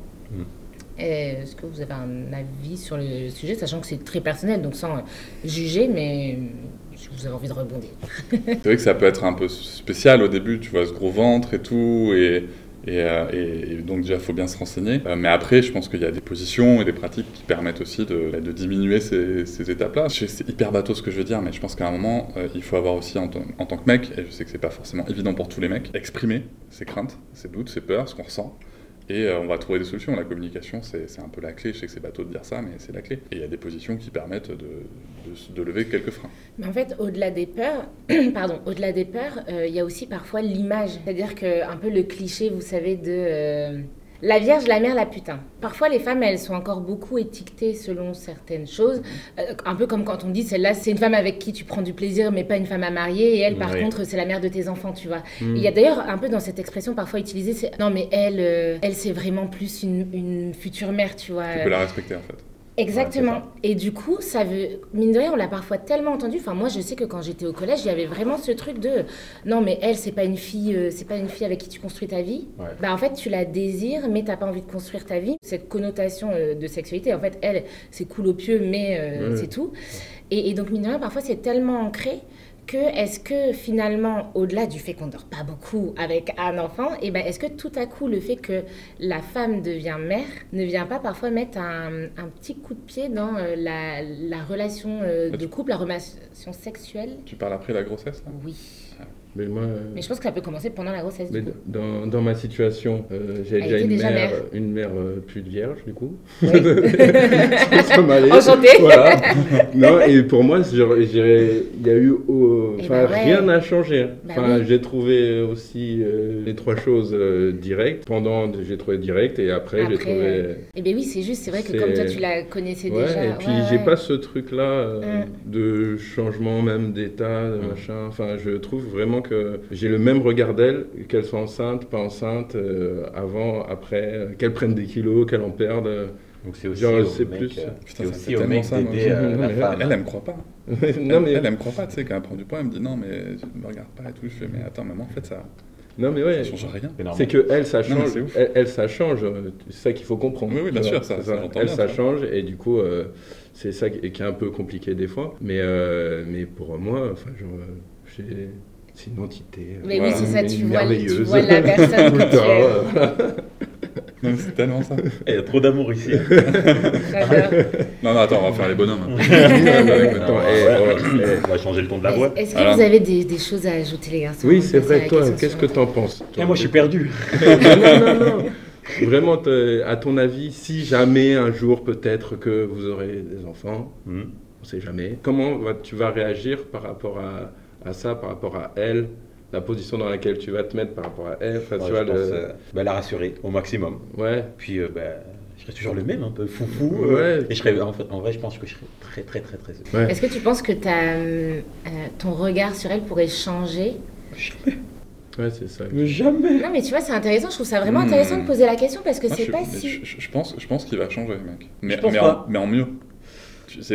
Est-ce que vous avez un avis sur le sujet, sachant que c'est très personnel, donc sans juger, mais si vous avez envie de rebondir. C'est vrai que ça peut être un peu spécial au début, tu vois, ce gros ventre et tout, et donc déjà, il faut bien se renseigner. Mais après, je pense qu'il y a des positions et des pratiques qui permettent aussi de diminuer ces étapes-là. C'est hyper bateau ce que je veux dire, mais je pense qu'à un moment, il faut avoir aussi, en tant que mec, et je sais que c'est pas forcément évident pour tous les mecs, exprimer ses craintes, ses doutes, ses peurs, ce qu'on ressent. Et on va trouver des solutions. La communication, c'est un peu la clé. Je sais que c'est bateau de dire ça, mais c'est la clé. Et il y a des positions qui permettent de lever quelques freins. Mais en fait, au-delà des peurs, il y a aussi parfois l'image. C'est-à-dire qu'un peu le cliché, vous savez, de la Vierge, la mère, la putain. Parfois, les femmes, elles sont encore beaucoup étiquetées selon certaines choses. Un peu comme quand on dit, celle-là, c'est une femme avec qui tu prends du plaisir, mais pas une femme à marier. Et elle, par contre, c'est la mère de tes enfants, tu vois. Il y a d'ailleurs un peu dans cette expression parfois utilisée, c'est non, mais elle, c'est vraiment plus une future mère, tu vois. Tu peux la respecter, en fait. Exactement. Ouais, et du coup, ça veut... Mine de rien, on l'a parfois tellement entendu. Enfin, moi, je sais que quand j'étais au collège, il y avait vraiment ce truc de... Non, mais elle, c'est pas une fille avec qui tu construis ta vie. Ouais. Bah, en fait, tu la désires, mais t'as pas envie de construire ta vie. Cette connotation de sexualité, en fait, elle, c'est cool au pieu, mais c'est tout. Et donc, mine de rien, parfois, c'est tellement ancré que est-ce que finalement, au-delà du fait qu'on ne dort pas beaucoup avec un enfant, et ben, est-ce que tout à coup, le fait que la femme devient mère ne vient pas parfois mettre un petit coup de pied dans la relation de couple, la relation sexuelle? Tu parles après la grossesse, là? Oui. Mais je pense que ça peut commencer pendant la grossesse. Mais dans ma situation, j'ai déjà une mère plus de vierge, du coup. Oui. Ça m'allait. Enchantée. Voilà. Non, et pour moi, il y a eu rien n'a changé. J'ai trouvé aussi les trois choses directes. J'ai trouvé direct et après j'ai trouvé... Eh bien oui, c'est juste, c'est vrai que comme toi, tu la connaissais déjà. Et puis j'ai pas ce truc-là de changement même d'état, de machin. Enfin, je trouve vraiment que j'ai le même regard d'elle, qu'elle soit enceinte, pas enceinte, avant, après, qu'elle prenne des kilos, qu'elle en perde. Donc c'est aussi Genre, au c'est mec, plus- Putain, c'est ça aussi fait au tellement mec ça, moi. d'aider la femme. Elle me croit pas. non, mais, Elle me croit pas, tu sais, quand elle prend du poids, elle me dit non, mais tu me regardes pas et tout. Je fais, mais attends, maman, en fait, ça ouais, change rien. C'est normal. c'est que elle, ça Non, mais change. c'est ouf. Elle, ça change. C'est ça qu'il faut comprendre. Oui, bien Tu sûr, vois, ça, c'est j'entends Elle, bien, ça ça. change, et du coup, c'est ça qui est un peu compliqué des fois. Mais pour moi, enfin, c'est une entité. Mais Voilà. oui, c'est ça, Une tu vois merveilleuse. la personne Tout que le tu es. temps, voilà. Non, mais c'est tellement ça. Il y a trop d'amour ici. J'adore. Non, attends, on va faire les bonhommes. hein. Attends, On va changer le ton de la voix. Est-ce que Voilà. vous avez des choses à ajouter, les garçons? Oui, avant de c'est passer à vrai. la Toi, question qu'est-ce que suivante t'en penses? Toi, Moi, je suis perdu. non. Vraiment, à ton avis, si jamais un jour peut-être que vous aurez des enfants, Hmm. on sait jamais, comment tu vas réagir par rapport à ça, par rapport à elle, la position dans laquelle tu vas te mettre par rapport à elle, enfin, Ouais, tu vois, je pense, la rassurer au maximum. ouais. Puis je serai toujours le même, un peu foufou. Ouais. Et je serai, en vrai, je pense que je serai très, très, très, très heureux. Ouais. Est-ce que tu penses que ton regard sur elle pourrait changer? Ouais, c'est ça. Jamais. Non, mais tu vois, c'est intéressant. Je trouve ça vraiment intéressant de poser la question parce que Moi, c'est pas mais si. je pense qu'il va changer, mec. Mais, pense mais, pas. mais en mieux.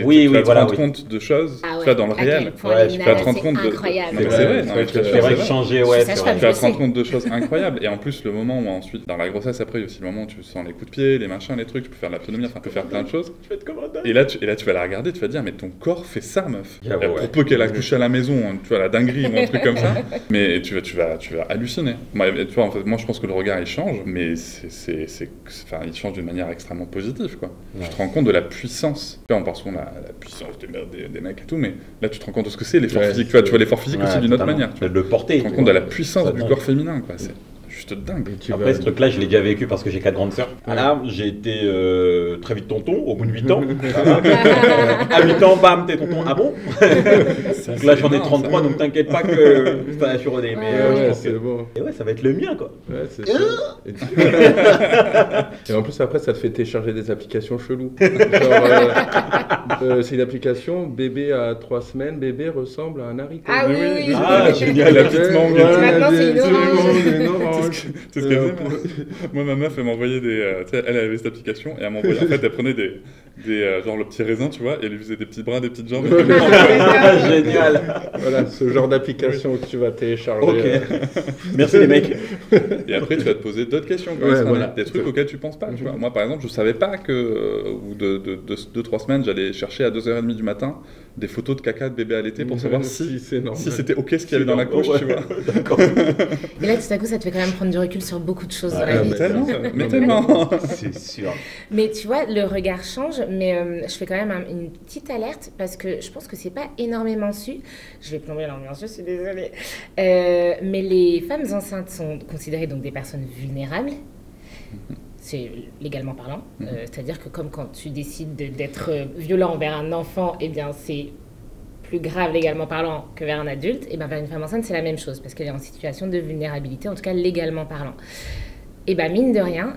Oui, tu vas te voilà, rendre oui. compte de choses, Ah tu vois, ouais, dans le à quel réel. point Ouais, Lina, tu vas te rendre c'est compte de... incroyable. Non, mais c'est vrai, non, mais C'est c'est vrai que vrai. changer, ouais, Ça, c'est je vrai. crois Tu vas Je te rendre sais. compte de choses incroyables. Et en plus, le moment où ensuite, dans la grossesse, après, il y a aussi le moment où tu sens les coups de pied, les machins, les trucs, tu peux faire de l'autonomie, enfin, tu peux faire plein de choses. Je vais être comme un dingue. Et là, tu vas la regarder, tu vas te dire, mais ton corps fait ça, meuf. Ah ouais. Pour peu qu'elle accouche à la maison, hein, tu vois, la dinguerie ou un truc comme ça. Mais tu vas halluciner. Moi, tu vois, en fait, moi, je pense que le regard, il change, mais enfin, il change d'une manière extrêmement positive, quoi. Ouais. Tu te rends compte de la puissance. Tu vois, on pense souvent la puissance des mecs et tout, mais là, tu te rends compte de ce que c'est, l'effort Ouais, physique. Tu vois l'effort physique aussi Ouais, d'une autre totalement. manière. Tu vois. De le porter. Tu te rends compte de la puissance Ça du dingue. corps féminin, quoi. C'est juste dingue. Et tu Après, vas- ce truc-là, je l'ai déjà vécu parce que j'ai 4 grandes sœurs. Voilà, j'ai été très vite tonton, au bout de 8 ans. À 8 ans, bam, t'es tonton. Ah bon? Donc là, j'en ai 33, donc t'inquiète pas que ça va surodé. Mais je Ouais, pense c'est que... bon. Et ouais, ça va être le mien, quoi. Ouais, c'est ça. Et en plus, après, ça te fait télécharger des applications cheloues. Genre, c'est une application, bébé à 3 semaines, bébé ressemble à un haricot. Ah oui, oui, oui. Ah, génial. La petite mangue. Maintenant, c'est une orange. une orange. Tu sais ce qu'elle faisait, moi, ma meuf, elle m'envoyait des. Tu sais, elle avait cette application et elle m'envoyait. En fait, elle prenait des genre le petit raisin, tu vois, et elle lui faisait des petits bras, des petites jambes. Ah, génial. Voilà, ce genre d'application que tu vas télécharger. Ok. Merci les mecs. Et après, tu vas te poser d'autres questions. Quoi, Ouais, extra- voilà. Des trucs auxquels tu penses pas. Tu vois. Moi, par exemple, je savais pas que, au bout de 2-3 semaines, j'allais chercher à 2h30 du matin des photos de caca de bébé allaité pour savoir si c'est normal. c'était ok ce qu'il y avait dans la couche, Ouais. tu vois. D'accord. Et là, tout à coup, ça te fait quand même prendre du recul sur beaucoup de choses dans Ah, la vie. mais Tellement, ça, mais non, tellement. C'est sûr. Mais tu vois, le regard change, mais je fais quand même une petite alerte parce que je pense que c'est pas énormément su. Je vais plomber l'ambiance, je suis désolée. Mais les femmes enceintes sont considérées donc des personnes vulnérables. C'est légalement parlant. C'est-à-dire que comme quand tu décides d'être violent envers un enfant, eh bien c'est plus grave légalement parlant que vers un adulte. Et bien vers une femme enceinte, c'est la même chose parce qu'elle est en situation de vulnérabilité, en tout cas légalement parlant. Et bien, mine de rien,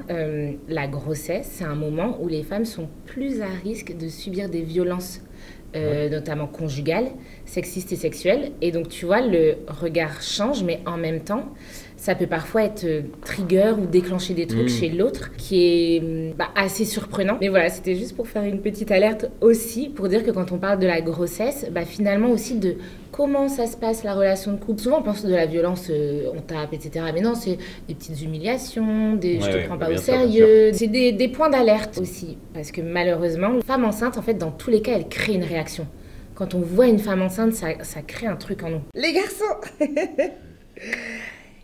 la grossesse, c'est un moment où les femmes sont plus à risque de subir des violences, notamment conjugales, sexistes et sexuelles. Et donc, tu vois, le regard change, mais en même temps, ça peut parfois être trigger ou déclencher des trucs chez l'autre qui est assez surprenant. Mais voilà, c'était juste pour faire une petite alerte aussi, pour dire que quand on parle de la grossesse, finalement aussi de comment ça se passe la relation de couple. Souvent on pense de la violence, on tape, etc. Mais non, c'est des petites humiliations, je te prends pas au sérieux. C'est des points d'alerte aussi. Parce que malheureusement, une femme enceinte, en fait, dans tous les cas, elle crée une réaction. Quand on voit une femme enceinte, ça crée un truc en nous. Les garçons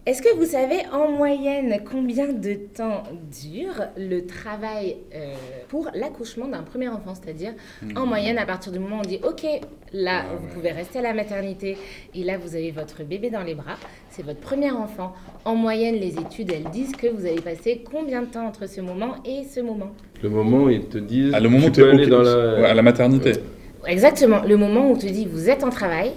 Est-ce que vous savez en moyenne combien de temps dure le travail pour l'accouchement d'un premier enfant? C'est-à-dire, en moyenne, à partir du moment où on dit « Ok, là, vous pouvez rester à la maternité et là, vous avez votre bébé dans les bras, c'est votre premier enfant. » En moyenne, les études, elles disent que vous allez passer combien de temps entre ce moment et ce moment? Le moment où ils te disent À le moment où tu tu peux aller es dans la... à la maternité. Exactement, le moment où on te dit « Vous êtes en travail »,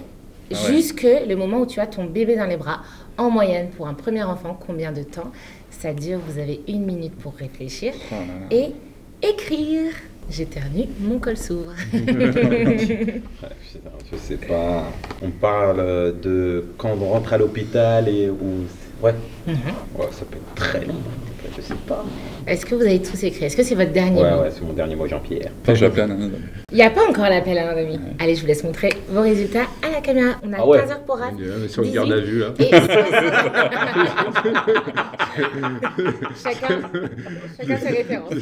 Ah ouais. jusque le moment où tu as ton bébé dans les bras. En moyenne, pour un premier enfant, combien de temps ça dure? Vous avez 1 minute pour réfléchir Oh là là. et écrire. J'éternue, mon col s'ouvre. Je sais pas. On parle de quand on rentre à l'hôpital et où. Ouais. Ouais, ça peut être très long. Je sais pas. Est-ce que vous avez tous écrit? Est-ce que c'est votre dernier mot? Ouais, c'est mon dernier mot, Jean-Pierre. Enfin, je vais appeler un ami. Il n'y a pas encore l'appel à un ami. Allez, je vous laisse montrer vos résultats à la caméra. On a 15 heures pour Raph. Mais sur le garde à vue, là. Et chacun ses références.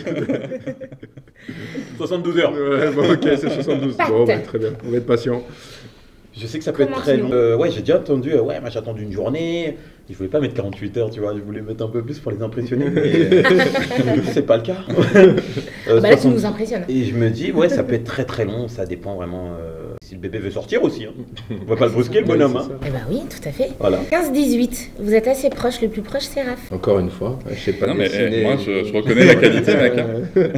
72 heures. Ouais, bon, ok, c'est 72. Bon, bah, très bien, on va être patient. Je sais que ça peut être très long. Ouais, j'ai déjà entendu, ouais, moi j'ai attendu une journée. Je voulais pas mettre 48 heures, tu vois, je voulais mettre un peu plus pour les impressionner, mais c'est pas le cas. Bah là, tu nous impressionnes. Et je me dis, ouais, ça peut être très très long, ça dépend vraiment si le bébé veut sortir aussi. Hein. On va pas le brusquer, le bonhomme. Hein. Eh bah oui, tout à fait. Voilà. 15-18, vous êtes assez proche, le plus proche c'est Raph. Encore une fois, je sais pas. Non, mais dessiner. moi, je reconnais la qualité, mec. Hein.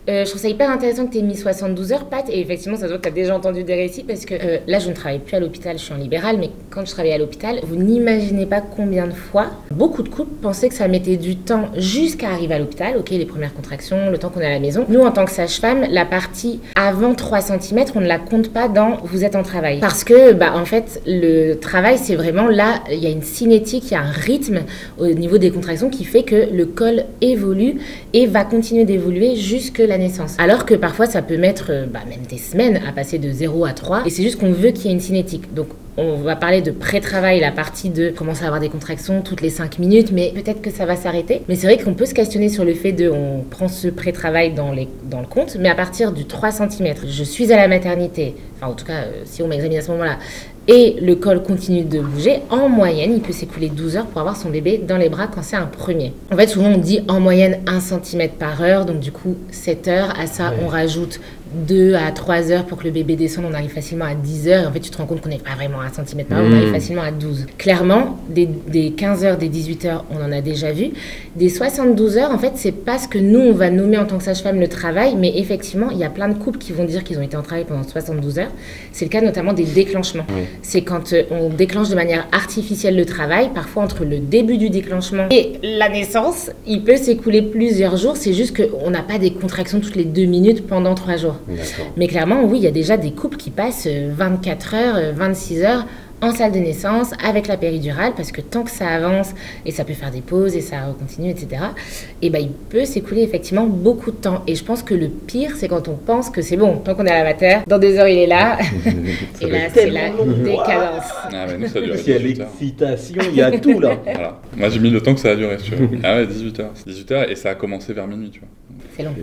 Je trouve ça hyper intéressant que tu aies mis 72 heures, Pat, et effectivement, ça se voit que tu as déjà entendu des récits, parce que là, je ne travaille plus à l'hôpital, je suis en libéral, mais quand je travaillais à l'hôpital, vous n'imaginez pas combien de fois, beaucoup de couples pensaient que ça mettait du temps jusqu'à arriver à l'hôpital, ok, les premières contractions, le temps qu'on est à la maison. Nous, en tant que sage-femme, la partie avant 3 cm, on ne la compte pas dans vous êtes en travail. Parce que, bah, en fait, le travail, c'est vraiment là, il y a une cinétique, il y a un rythme au niveau des contractions qui fait que le col évolue et va continuer d'évoluer jusque la naissance. Alors que parfois, ça peut mettre même des semaines à passer de 0 à 3, et c'est juste qu'on veut qu'il y ait une cinétique. Donc, on va parler de pré-travail, la partie de commencer à avoir des contractions toutes les 5 minutes, mais peut-être que ça va s'arrêter. Mais c'est vrai qu'on peut se questionner sur le fait de, on prend ce pré-travail dans le compte, mais à partir du 3 cm, je suis à la maternité, enfin en tout cas, si on m'examine à ce moment-là, et le col continue de bouger, en moyenne, il peut s'écouler 12 heures pour avoir son bébé dans les bras quand c'est un premier. En fait, souvent on dit en moyenne 1 cm par heure, donc du coup 7 heures. À ça, on rajoute 2 à 3 heures pour que le bébé descende, on arrive facilement à 10 heures. Et en fait, tu te rends compte qu'on n'est pas vraiment à 1 cm par heure, on arrive facilement à 12. Clairement, des 15 heures, des 18 heures, on en a déjà vu. Des 72 heures, en fait, c'est pas ce que nous, on va nommer en tant que sage-femme le travail, mais effectivement, il y a plein de couples qui vont dire qu'ils ont été en travail pendant 72 heures. C'est le cas notamment des déclenchements. Oui. C'est quand on déclenche de manière artificielle le travail, parfois entre le début du déclenchement et la naissance, il peut s'écouler plusieurs jours. C'est juste qu'on n'a pas des contractions toutes les 2 minutes pendant 3 jours. D'accord. Mais clairement, oui, il y a déjà des couples qui passent 24 heures, 26 heures en salle de naissance avec la péridurale, parce que tant que ça avance, et ça peut faire des pauses, et ça continue, etc., et ben, il peut s'écouler effectivement beaucoup de temps. Et je pense que le pire, c'est quand on pense que c'est bon, tant qu'on est à la mater, dans 2 heures, il est là, et là, c'est la décadence. Ah, mais nous, ça a duré 18 heures. Il y a l'excitation, il y a tout, là. Voilà. Moi, j'ai mis le temps que ça a duré, tu vois. Ah ouais, 18 heures. C'est 18 heures, et ça a commencé vers minuit, tu vois. C'est long.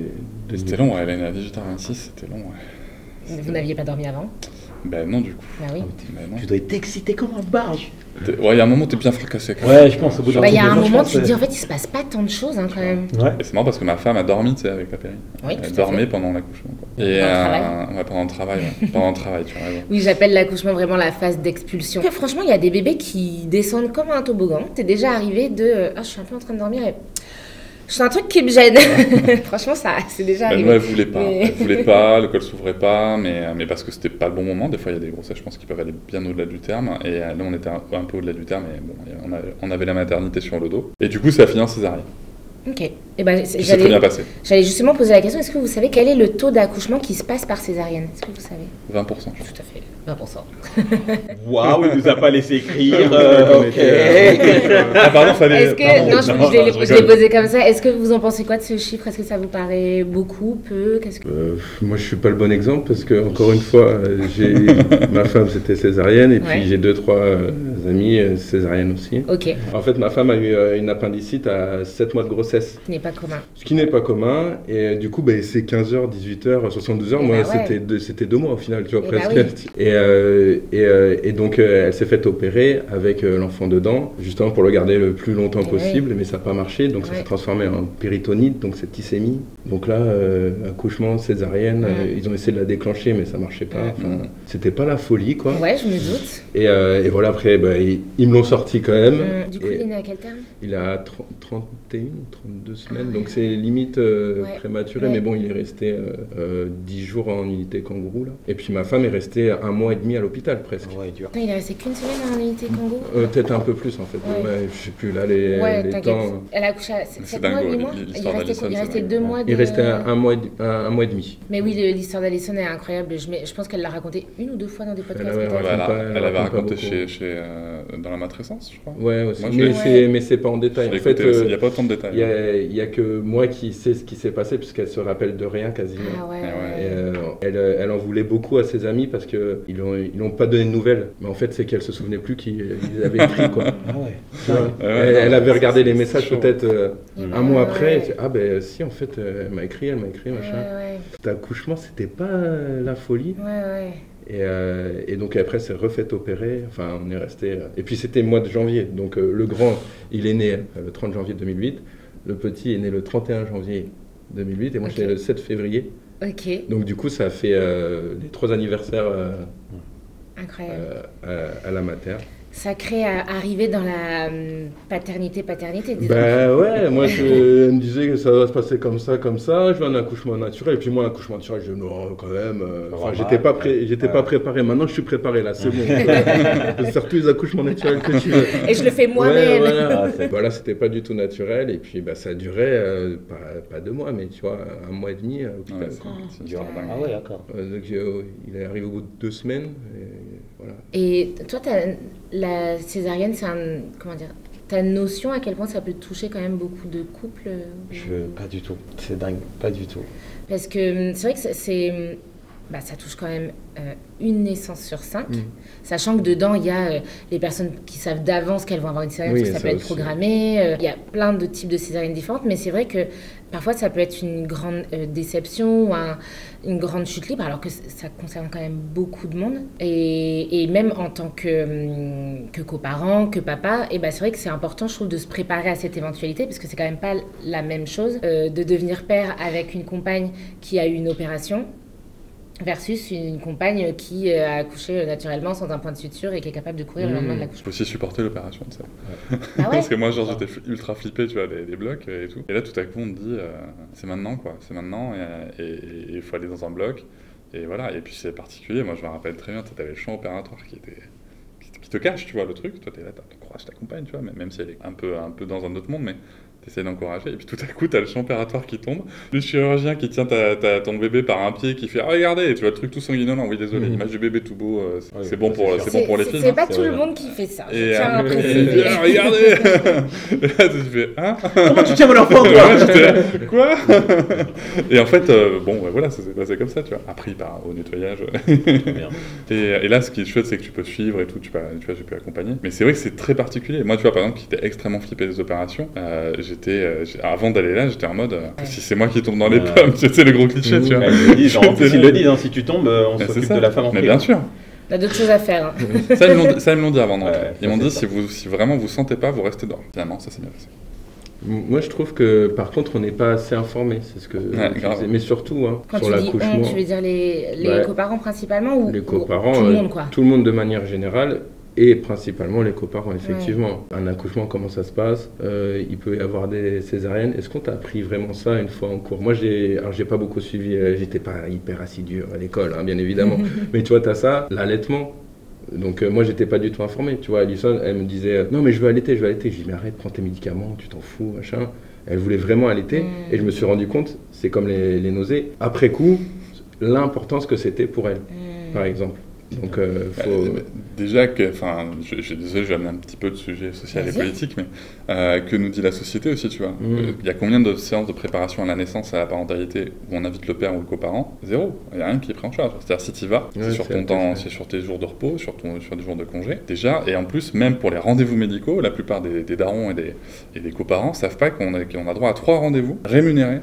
C'était long, ouais, elle est à 18h26, c'était long, ouais. Vous n'aviez pas dormi avant? Ben non, du coup. Bah oui. Non. Tu dois être excité comme un barge. Ouais, il y a un moment où t'es bien fracassé. Ouais, je pense au bout d'un il y a un moment, tu te dis, en fait, il se passe pas tant de choses, hein, quand même. Ouais. Et c'est marrant parce que ma femme a dormi, tu sais, avec la péri. Oui, elle dormait pendant l'accouchement, quoi. Et pendant le travail, ouais. Pendant le travail, tu vois. Oui, j'appelle l'accouchement vraiment la phase d'expulsion. Franchement, il y a des bébés qui descendent comme un toboggan. T'es déjà arrivé de, je suis un peu en train de dormir et... C'est un truc qui me gêne. Franchement, ça, c'est déjà arrivé. Moi, elle voulait pas. Elle voulait pas, le col s'ouvrait pas, mais parce que c'était pas le bon moment. Des fois, il y a des grossesses, je pense, qui peuvent aller bien au-delà du terme. Et là, on était un peu au-delà du terme, mais bon, on avait la maternité sur le dos. Et du coup, ça a fini en césarienne. Ok. Et ben, c'est très bien passé. J'allais justement poser la question, est-ce que vous savez quel est le taux d'accouchement qui se passe par césarienne? Est-ce que vous savez? 20%. Tout à fait, 20%. Waouh, il nous a pas laissé écrire. Ok. Ah pardon, fallait... Est-ce que... Non, je l'ai posé comme ça. Est-ce que vous en pensez quoi de ce chiffre? Est-ce que ça vous paraît beaucoup, peu? Qu'est-ce que... Moi, je suis pas le bon exemple parce que, encore une fois, ma femme, c'était césarienne, et puis j'ai 2-3 amis césariennes aussi. Ok. En fait, ma femme a eu une appendicite à 7 mois de grossesse. Ce qui n'est pas commun. Ce qui n'est pas commun, et du coup, c'est 15 heures, 18 heures, 72 heures. Moi, c'était 2 mois au final, tu vois, presque. Et donc, elle s'est faite opérer avec l'enfant dedans, justement pour le garder le plus longtemps possible, mais ça n'a pas marché, donc ça s'est transformé en péritonite, donc septicémie. Donc là, accouchement, césarienne, ils ont essayé de la déclencher, mais ça ne marchait pas. Enfin, c'était pas la folie, quoi. Ouais, je me doute. Et voilà, après, ils me l'ont sorti quand même. Du coup, il est né à quel terme? Il a 31, 32 semaines, donc c'est limite prématuré, mais bon, il est resté 10 jours en unité kangourou, là. Et puis ma femme est restée 1 mois et demi à l'hôpital, presque. Ouais, dur. Il est resté qu'une semaine en unité kangourou. Peut-être un peu plus, en fait. Ouais, je sais plus, là, les temps... Elle a accouché à 7 mois, 8 mois. Il restait 2 mois. Il restait un mois et demi. Mais oui, l'histoire d'Alison est incroyable. Je pense qu'elle l'a raconté 1 ou 2 fois dans des podcasts. Elle avait raconté dans la matrescence, je crois. Ouais, aussi. Mais c'est pas en détail. En fait, il n'y a pas autant de détails. Il y a que moi qui sais ce qui s'est passé, puisqu'elle se rappelle de rien quasiment. Ah ouais. Et elle en voulait beaucoup à ses amis parce qu'ils n'ont pas donné de nouvelles. Mais en fait, c'est qu'elle se souvenait plus qu'ils avaient écrit, quoi. Elle avait regardé les messages peut-être un mois après. Et ah ben si, en fait, elle m'a écrit, machin. Cet accouchement, c'était pas la folie. Et donc après, c'est refait opérer. Enfin, on est resté. Et puis c'était mois de janvier. Donc le grand, il est né le 30 janvier 2008. Le petit est né le 31 janvier 2008. Et moi, j'étais le 7 février. Donc du coup, ça a fait les 3 anniversaires incroyable. À la mater. Sacré arrivé dans la paternité. Ben ouais, moi elle me disait que ça va se passer comme ça, je veux un accouchement naturel. Et puis moi, l'accouchement naturel, je dis non, quand même. Enfin, j'étais pas préparé. Maintenant, je suis préparé là, c'est bon. Je vais faire tous les accouchements naturels que tu veux. Et je le fais moi-même. Voilà, c'était pas du tout naturel. Et puis ça durait pas 2 mois, mais tu vois, 1 mois et demi à l'hôpital. Ah ouais, d'accord. Donc il est arrivé au bout de 2 semaines. Voilà. Et toi, la césarienne, c'est t'as notion à quel point ça peut toucher quand même beaucoup de couples? Pas du tout. C'est dingue, pas du tout. Parce que c'est vrai que ça touche quand même une naissance sur 5, sachant que dedans, il y a les personnes qui savent d'avance qu'elles vont avoir une césarienne, parce que ça peut être programmé. Il y a plein de types de césariennes différentes, mais c'est vrai que parfois, ça peut être une grande déception ou une grande chute libre, alors que ça concerne quand même beaucoup de monde. Et même en tant que coparent, que papa, c'est vrai que c'est important, je trouve, de se préparer à cette éventualité, parce que c'est quand même pas la même chose de devenir père avec une compagne qui a eu une opération, versus une compagne qui a accouché naturellement sans un point de suture et qui est capable de courir le lendemain de l'accouchement. Je peux aussi supporter l'opération, tu sais. Ah ouais. Parce que moi, j'étais ultra flippé, tu vois, des blocs et tout. Et là, tout à coup, on te dit, c'est maintenant, quoi. C'est maintenant et il faut aller dans un bloc. Et voilà. Et puis, c'est particulier. Moi, je me rappelle très bien, tu avais le champ opératoire qui te cache, tu vois, le truc. Toi, t'es là, t'encourages ta compagne, tu vois, même si elle est un peu dans un autre monde, mais t'essaies d'encourager, et puis tout à coup, t'as le champ opératoire qui tombe, le chirurgien qui tient ton bébé par un pied, qui fait « Regardez !» et tu vois le truc tout sanguinolent. Oui, désolé, l'image du bébé tout beau, c'est bon pour les filles. C'est pas tout le monde qui fait ça, je tiens à préciser. Regardez. Et là, tu fais « Hein ? Comment tu tiens mon enfant, toi ?» Quoi ? Et en fait, voilà, ça s'est passé comme ça, tu vois. Après, il part au nettoyage. Et là, ce qui est chouette, c'est que tu peux suivre et tout, tu vois, j'ai pu accompagner. Mais c'est vrai que c'est très particulier. Moi, tu vois, par exemple, qui était extrêmement flippé des opérations, avant d'aller là, j'étais en mode si c'est moi qui tombe dans les pommes, c'est le gros cliché, tu vois. En plus, ils le disent, si tu tombes, on s'occupe de la femme en Mais bien sûr. On a d'autres choses à faire. Ça, ils me l'ont dit avant d'entrer. Ils m'ont dit si vraiment vous sentez pas, vous restez dehors. Finalement, ça s'est bien passé. Moi, je trouve que par contre, on n'est pas assez informé. C'est ce que mais surtout sur l'accouchement. Tu veux dire les coparents principalement ou les coparents, tout le monde, quoi. Tout le monde de manière générale. Et principalement les coparents, effectivement. Un accouchement, comment ça se passe? Il peut y avoir des césariennes. Est-ce qu'on t'a appris vraiment ça une fois en cours? Moi, j'ai pas beaucoup suivi, j'étais pas hyper assidu à l'école, bien évidemment. Mais tu vois, t'as ça, l'allaitement. Donc moi, j'étais pas du tout informé. Tu vois, Alison, elle me disait non, mais je veux allaiter. Je dis mais arrête, prends tes médicaments, tu t'en fous, machin. Elle voulait vraiment allaiter. Et je me suis rendu compte, c'est comme les nausées, après coup, l'importance que c'était pour elle, par exemple. Donc, déjà je suis désolé, je vais amener un petit peu de sujet social et politique, mais que nous dit la société aussi, tu vois. Il y a combien de séances de préparation à la naissance, à la parentalité, où on invite le père ou le coparent? 0. Il n'y a rien qui est pris en charge. C'est-à-dire, si tu y vas, c'est sur ton temps, c'est sur tes jours de repos, sur des jours de congé. Déjà, et en plus, même pour les rendez-vous médicaux, la plupart des darons et des coparents ne savent pas qu'on a droit à 3 rendez-vous rémunérés.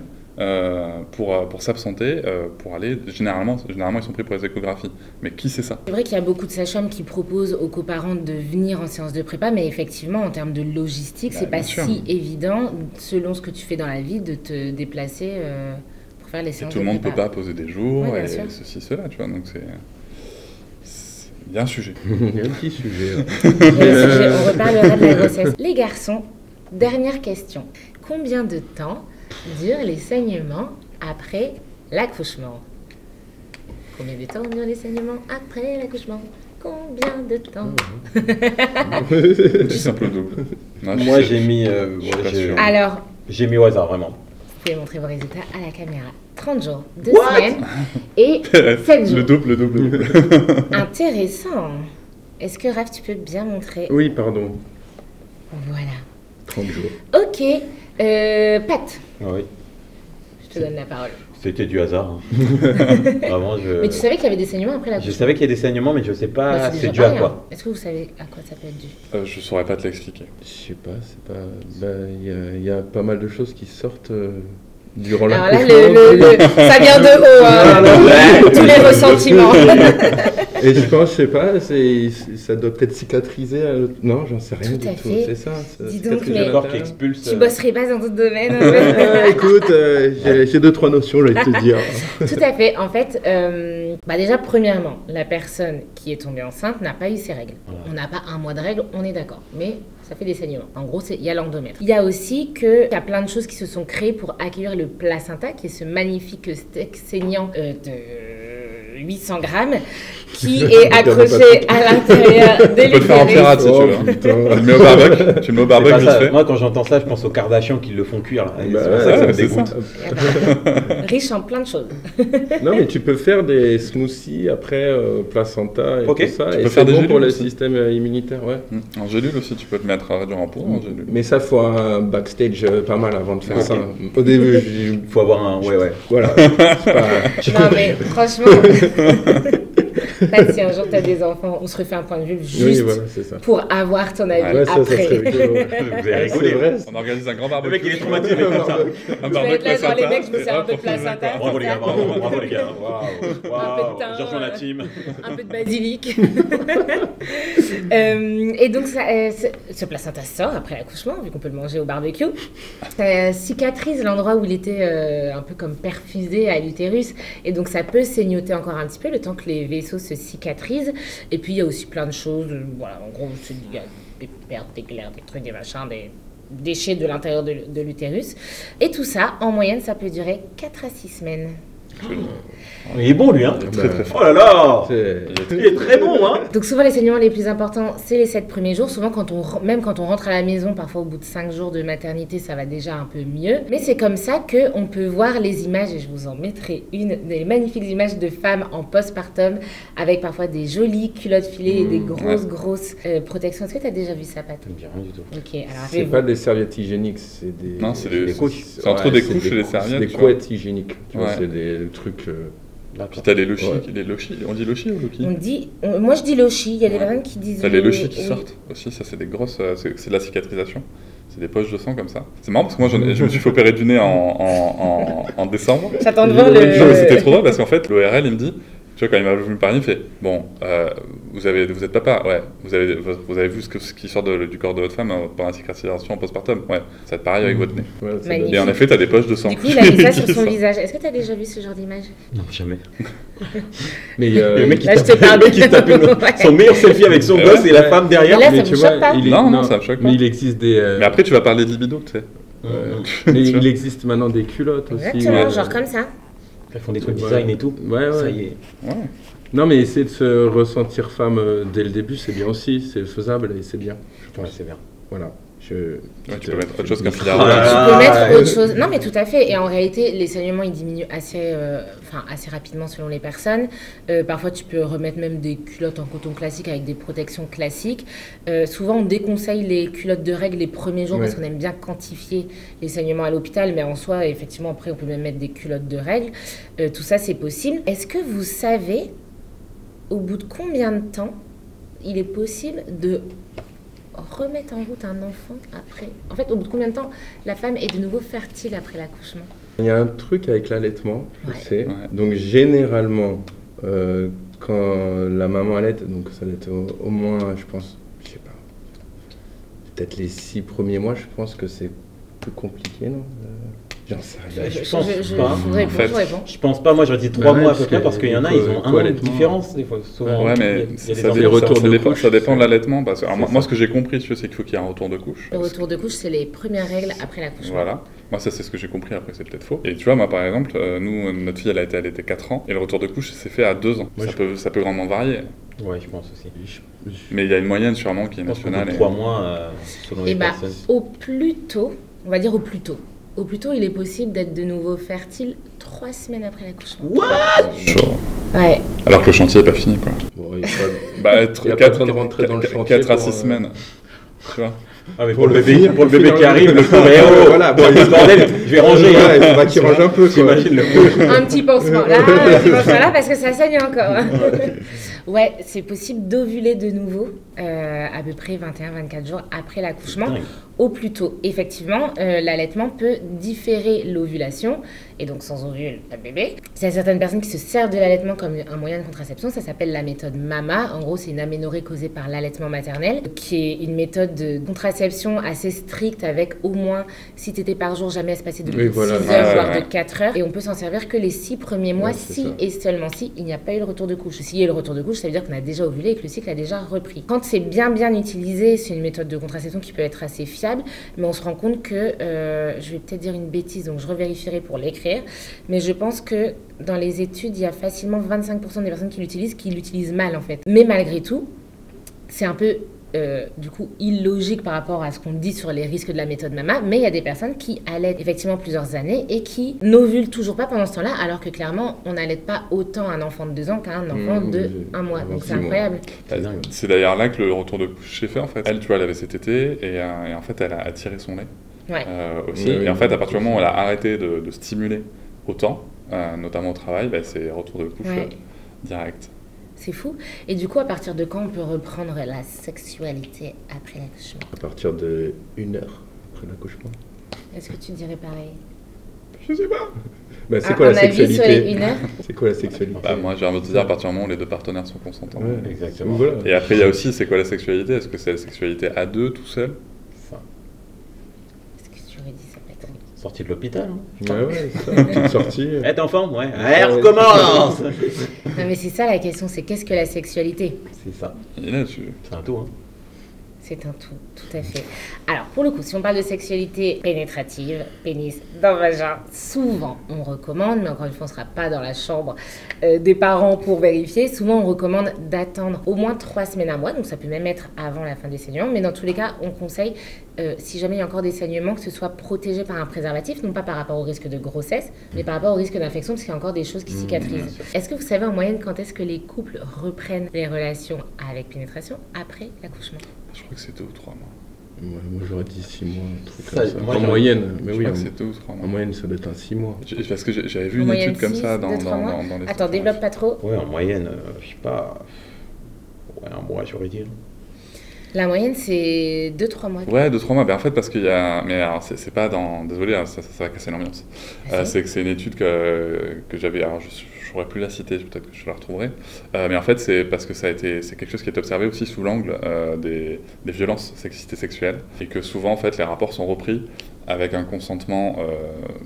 Pour s'absenter, pour aller... Généralement, ils sont pris pour les échographies. Mais qui c'est ça? C'est vrai qu'il y a beaucoup de sages-femmes qui proposent aux coparents de venir en séance de prépa, mais effectivement, en termes de logistique, c'est pas si évident, selon ce que tu fais dans la vie, de te déplacer pour faire les séances de prépa. Tout le monde ne peut pas poser des jours, et ceci, cela, tu vois, donc c'est... Il y a un sujet. Il y a un petit sujet. On reparlera de la grossesse. Les garçons, dernière question. combien de temps durent les saignements après l'accouchement? Combien de temps durent les saignements après l'accouchement? Combien de temps? C'est un peu double. Non, Moi, sais- j'ai mis. je suis pas sûr. Alors, J'ai mis au hasard, vraiment. vous pouvez montrer vos résultats à la caméra. 30 jours, 2 What? semaines et 7 jours. Le double. Intéressant. Est-ce que Raph, tu peux bien montrer? Oui, pardon. Voilà. 30 jours. Ok. Pat, Ah oui, je te donne la parole. c'était du hasard. hein. Vraiment, Mais tu savais qu'il y avait des saignements après je l'accouchement? savais qu'il y a des saignements, mais je sais Bah, pas c'est c'est déjà dû à pas rien. quoi. Est-ce que vous savez à quoi ça peut être dû? Je saurais pas te l'expliquer. Je sais pas, c'est pas. Il y a pas mal de choses qui sortent durant Alors là, l'accouchement. ça vient de haut, hein. Tous les ressentiments. Et je pense, je sais pas, ça doit peut-être cicatriser. Non, j'en sais rien Tout du à tout. fait. C'est ça. Dis cicatrise donc, à mais- Le corps qui l'intérieur. expulse. Tu bosserais pas dans d'autres domaines? Écoute, j'ai 2-3 notions, je vais te dire. Tout à fait. En fait, déjà, premièrement, la personne qui est tombée enceinte n'a pas eu ses règles. Voilà. On n'a pas un mois de règles, on est d'accord. Mais ça fait des saignements. En gros, il y a l'endomètre. Il y a aussi qu'il y a plein de choses qui se sont créées pour accueillir le placenta, qui est ce magnifique steak saignant de 800 grammes, qui est accroché à l'intérieur de Tu peux le faire en l'utérus. pirate si tu veux. Oh, putain. Tu le mets au barbecue, tu le mets au C'est barbecue pas vite ça. fait. Moi, quand j'entends ça, je pense aux Kardashians qui le font cuire. Là. Et Bah c'est pour ça que ça me ouais, c'est dégoûte. ça. Riche en plein de choses. Non, mais tu peux faire des smoothies après placenta et Ok. tout ça. Tu et peux c'est faire des bon pour gélules le aussi. système immunitaire, ouais. En gélule aussi, tu peux te mettre à réduire en poudre en gélule. Mais ça, faut un backstage pas mal avant de faire Ok. ça. Au début, Il faut avoir un. Ouais. voilà. C'est pas- Non, mais franchement, Pat, si un jour tu as des enfants, on se refait un point de vue juste Oui, voilà, c'est ça. pour avoir ton avis Ouais, ça après. serait rigolo. Vous avez C'est rigolé. vrai. On organise un grand Le barbecue. mec, il est traumatisé comme ça. Un Je vais être là placenta, devant les mecs, je me et sers un hop, peu de on finit placenta. d'accord. Bravo les gars, bravo les gars. Waouh, Un peu de waouh. thym, J'ai rejoint la team. Un peu de basilic. Et donc, ce placenta sort après l'accouchement, vu qu'on peut le manger au barbecue. Ça cicatrise l'endroit où il était un peu comme perfusé à l'utérus. Et donc, ça peut saignoter encore un petit peu le temps que les vaisseaux se cicatrisent. Et puis, il y a aussi plein de choses. Voilà, en gros, il y a des pertes, des glaires, des trucs, des machins, des déchets de l'intérieur de l'utérus. Et tout ça, en moyenne, ça peut durer 4 à 6 semaines. Il est bon lui, hein. Très très fort. Oh là là. C'est- Il est très bon, hein. Donc souvent les saignements les plus importants, c'est les 7 premiers jours. Souvent même quand on rentre à la maison, parfois au bout de 5 jours de maternité, ça va déjà un peu mieux. Mais c'est comme ça qu'on peut voir les images, et je vous en mettrai une, des magnifiques images de femmes en postpartum, avec parfois des jolies culottes filées et des grosses protections. Est-ce que tu as déjà vu ça, Pat? Ça me dit rien du tout. Ok, alors C'est avez-vous. pas des serviettes hygiéniques, c'est des. Non, c'est des des couches. C'est entre des couches et des c'est serviettes. des tu vois. couettes hygiéniques. Tu vois, Ouais. c'est des trucs. Puis t'as les lochis, Ouais. on dit lochis ou loki? Moi je dis lochi, il y a des Ouais. personnes qui disent. T'as les lochis qui oui. sortent aussi, ça c'est des grosses, c'est de la cicatrisation. C'est des poches de sang comme ça. C'est marrant parce que moi je me suis fait opérer du nez en décembre. J'attends de voir le. Non, mais c'était trop drôle parce qu'en fait l'ORL il me dit, tu vois quand il m'a venu me parler, il me fait bon, vous êtes papa, ouais, vous avez vu ce qui sort du corps de votre femme pendant la cicatrisation en postpartum, ouais, ça va être pareil avec votre nez. Ouais, ça Magnifique. Et en effet t'as des poches de sang. Du coup, il a mis ça sur qui son sortent. visage. Est-ce que tu as déjà vu ce genre d'image? Non, jamais. Mais Le mec, Là, je te parle de- qui tape son meilleur selfie avec son Ouais. gosse et la femme derrière. Mais là, mais ça tu vous vois, choque pas? Non, ça me choque pas. Mais il existe des. Mais après tu vas parler de libido, tu sais. mais Tu vois. il existe maintenant des culottes aussi. Exactement, ouais. genre comme ça. Ils font des trucs Ouais. design et tout. Ouais, Ça ouais. y est. Ouais. Non, mais essayer de se ressentir femme dès le début, c'est bien aussi, c'est faisable et c'est bien. Je Ouais, pense. c'est bien. Voilà. Ouais, tu peux mettre autre chose qu'un Ah, filière. Tu Ah, peux mettre ouais. autre chose. Non, mais tout à fait. Et en réalité, les saignements, ils diminuent assez rapidement selon les personnes. Parfois, tu peux remettre même des culottes en coton classique avec des protections classiques. Souvent, on déconseille les culottes de règles les premiers jours parce Ouais. qu'on aime bien quantifier les saignements à l'hôpital. Mais en soi, effectivement, après, on peut même mettre des culottes de règles. Tout ça, c'est possible. Est-ce que vous savez au bout de combien de temps il est possible de remettre en route un enfant après? En fait, au bout de combien de temps la femme est de nouveau fertile après l'accouchement? Il y a un truc avec l'allaitement, je Ouais. sais. Ouais. Donc généralement, quand la maman allait, donc ça doit être au moins, je pense, je sais pas, peut-être les 6 premiers mois, je pense que c'est plus compliqué, non? J'en sais rien. Je pense pas. Je réponds. Je pense pas, moi j'aurais dit 3 Ouais, mois à peu parce près que parce qu'il y en a, ils ont un an de allaitement. différence des fois. Souvent, Ouais, il y mais a des ça, enfants- ça dépend de c'est- l'allaitement. Parce que, alors, moi, ça. ce que j'ai compris, c'est qu'il faut qu'il y ait un retour de couche. Le retour de couche, c'est les premières règles après l'accouchement. Voilà. Moi, ça, c'est ce que j'ai compris. Après, c'est peut-être faux. Et tu vois, moi, par exemple, nous, notre fille, elle a été allaitée 4 ans. Et le retour de couche s'est fait à 2 ans. Moi, Ça peut grandement varier. Ouais, je pense aussi. Mais il y a une moyenne, sûrement, qui est Je pense qu'au bout nationale. de et- 3 mois, selon Et les bah, personnes. au plus tôt, on va dire au plus tôt. Au plus tôt, il est possible d'être de nouveau fertile 3 semaines après l'accouchement. Chaud. Ouais. Alors que le chantier n'est pas fini, quoi. Bon, il y a pas- Bah, être Il y a pas besoin de rentrer dans le chantier 4 à pour, 6 semaines. Tu vois. Ah, mais pour pour le le bébé, finir, pour le bébé pour qui arrive, le pauvre, Ouais, oh, voilà, bon, le bordel, je vais ranger. Ouais, il faudra qu'il range un peu, quoi. J'imagine le Un petit pansement là, un petit pansement là, parce que ça saigne encore. Ouais, c'est possible d'ovuler de nouveau à peu près 21-24 jours après l'accouchement. Dingue. Au plus tôt. Effectivement, l'allaitement peut différer l'ovulation, et donc sans ovule, pas de bébé. Il y a certaines personnes qui se servent de l'allaitement comme un moyen de contraception, ça s'appelle la méthode MAMA. En gros, c'est une aménorrhée causée par l'allaitement maternel, qui est une méthode de contraception assez stricte, avec au moins 6 tétées par jour, jamais espacées de plus Oui, de voilà. 6 heures, Ouais, voire ouais. de 4 heures. Et on peut s'en servir que les 6 premiers mois, Ouais, c'est si ça. et seulement si il n'y a pas eu le retour de couche. S'il y a eu le retour de couche, ça veut dire qu'on a déjà ovulé et que le cycle a déjà repris. Quand c'est bien utilisé, c'est une méthode de contraception qui peut être assez fiable, mais on se rend compte que, je vais peut-être dire une bêtise, donc je revérifierai pour l'écrire, mais je pense que dans les études, il y a facilement 25% des personnes qui l'utilisent mal en fait. Mais malgré tout, c'est un peu du coup illogique par rapport à ce qu'on dit sur les risques de la méthode MAMA, mais il y a des personnes qui allaitent effectivement plusieurs années et qui n'ovulent toujours pas pendant ce temps-là, alors que clairement on n'allaite pas autant un enfant de 2 ans qu'un enfant de 1 mois, donc c'est 6 mois. incroyable. C'est dingue. C'est d'ailleurs là que le retour de couche s'est fait, en fait. Elle, tu vois, elle avait cet été, et en fait, elle a attiré son lait Ouais. aussi. Oui, et oui, en fait, à oui, partir du moment où elle a arrêté de stimuler autant, notamment au travail, bah, c'est retour de couche Ouais. direct. C'est fou. Et du coup, à partir de quand on peut reprendre la sexualité après l'accouchement? À partir de 1 heure après l'accouchement. Est-ce que tu dirais pareil? Je sais pas. Bah, c'est quoi la avis sur les sexualité 1 heure? C'est quoi la sexualité Bah, moi, j'ai envie de te dire, à partir du moment où les deux partenaires sont consentants. Ouais, Exactement. Voilà. Et après, il y a aussi, c'est quoi la sexualité? Est-ce que c'est la sexualité à deux, tout seul? Ça. Est-ce que tu aurais dit ça peut être... Sorti de l'hôpital. Hein. Ouais, c'est ça, petite sortie. Eh, t'es en forme? Ouais. Allez, recommence. Non, mais c'est ça la question, c'est qu'est-ce que la sexualité? C'est ça. Et là, tu... C'est un tout. Hein. C'est un tout à fait. Alors, pour le coup, si on parle de sexualité pénétrative, pénis dans le vagin, souvent on recommande, mais encore une fois, on ne sera pas dans la chambre des parents pour vérifier. Souvent, on recommande d'attendre au moins 3 semaines, 1 mois, donc ça peut même être avant la fin des saignements, mais dans tous les cas, on conseille, si jamais il y a encore des saignements, que ce soit protégé par un préservatif, non pas par rapport au risque de grossesse, mais par rapport au risque d'infection, parce qu'il y a encore des choses qui cicatrisent. Est-ce que vous savez en moyenne quand est-ce que les couples reprennent les relations avec pénétration après l'accouchement? Je crois que c'est 2 ou 3 mois. Ouais, moi j'aurais dit 6 mois, un truc Ça, comme ça. moi, En j'aurais- moyenne, mais Je oui, crois que en, c'est 2 ou 3 mois. en moyenne ça doit être un 6 mois. Parce que j'avais vu En une moyenne, étude comme 6, ça 2, 3 mois. dans les... Attends, développe pas trop. Ouais, en moyenne, je sais pas. Ouais, 1 mois, j'aurais dit. La moyenne, c'est 2-3 mois. Ouais, 2-3 mois. Ben, en fait, parce qu'il y a. Mais alors, c'est pas dans. Désolé, hein, ça va casser l'ambiance. Ah, si. C'est que c'est une étude que j'avais. Alors, je pourrais plus la citer, peut-être que je la retrouverai. Mais en fait, c'est parce que c'est quelque chose qui est observé aussi sous l'angle des violences sexistes et sexuelles. Et que souvent, en fait, les rapports sont repris avec un consentement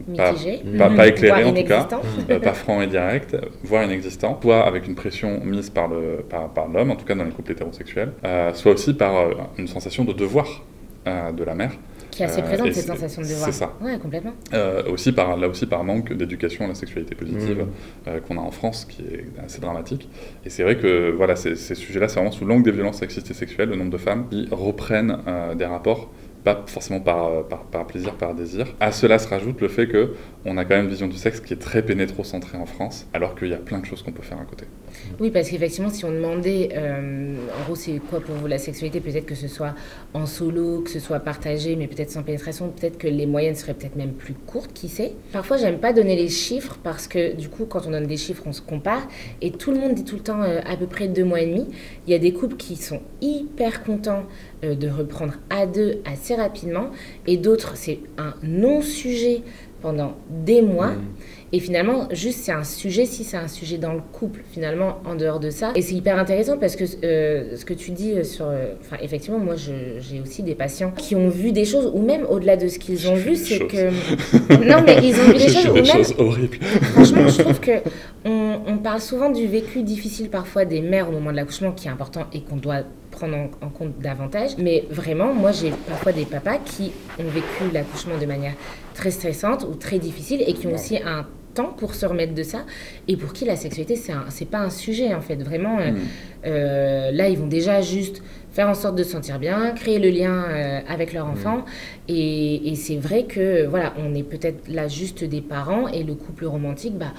Mitigé. pas éclairé, Voire en tout cas. inexistant. Pas franc et direct, voire inexistant, soit avec une pression mise par l'homme, en tout cas dans les couples hétérosexuels, soit aussi par une sensation de devoir de la mère. Qui est assez présente, et cette c'est- sensation de devoir. c'est ça. Ouais, complètement. Là aussi par manque d'éducation à la sexualité positive qu'on a en France, qui est assez dramatique. Et c'est vrai que voilà, ces sujets-là, c'est vraiment sous l'angle des violences sexistes et sexuelles, le nombre de femmes qui reprennent des rapports, pas forcément par plaisir, par désir. À cela se rajoute le fait qu'on a quand même une vision du sexe qui est très pénétrocentrée en France, alors qu'il y a plein de choses qu'on peut faire à côté. Oui, parce qu'effectivement, si on demandait, en gros, c'est quoi pour vous la sexualité? Peut-être que ce soit en solo, que ce soit partagé, mais peut-être sans pénétration, peut-être que les moyennes seraient peut-être même plus courtes, qui sait? Parfois, j'aime pas donner les chiffres, parce que du coup, quand on donne des chiffres, on se compare, et tout le monde dit tout le temps à peu près 2 mois et demi. Il y a des couples qui sont hyper contents de reprendre à 2 assez rapidement, et d'autres, c'est un non-sujet pendant des mois. Et finalement, juste c'est un sujet, si c'est un sujet dans le couple, finalement, en dehors de ça. Et c'est hyper intéressant parce que ce que tu dis sur... Enfin, effectivement, moi, j'ai aussi des patients qui ont vu des choses, ou même au-delà de ce qu'ils ont vu, c'est que... Non, mais ils ont vu des choses, ou même... choses horribles. Franchement, je trouve que on parle souvent du vécu difficile parfois des mères au moment de l'accouchement, qui est important et qu'on doit prendre en compte davantage. Mais vraiment, moi, j'ai parfois des papas qui ont vécu l'accouchement de manière très stressante ou très difficile et qui ont aussi un temps pour se remettre de ça et pour qui la sexualité c'est pas un sujet en fait vraiment là ils vont déjà juste faire en sorte de se sentir bien, créer le lien avec leur enfant et c'est vrai que voilà, on est peut-être là juste des parents et le couple romantique, bah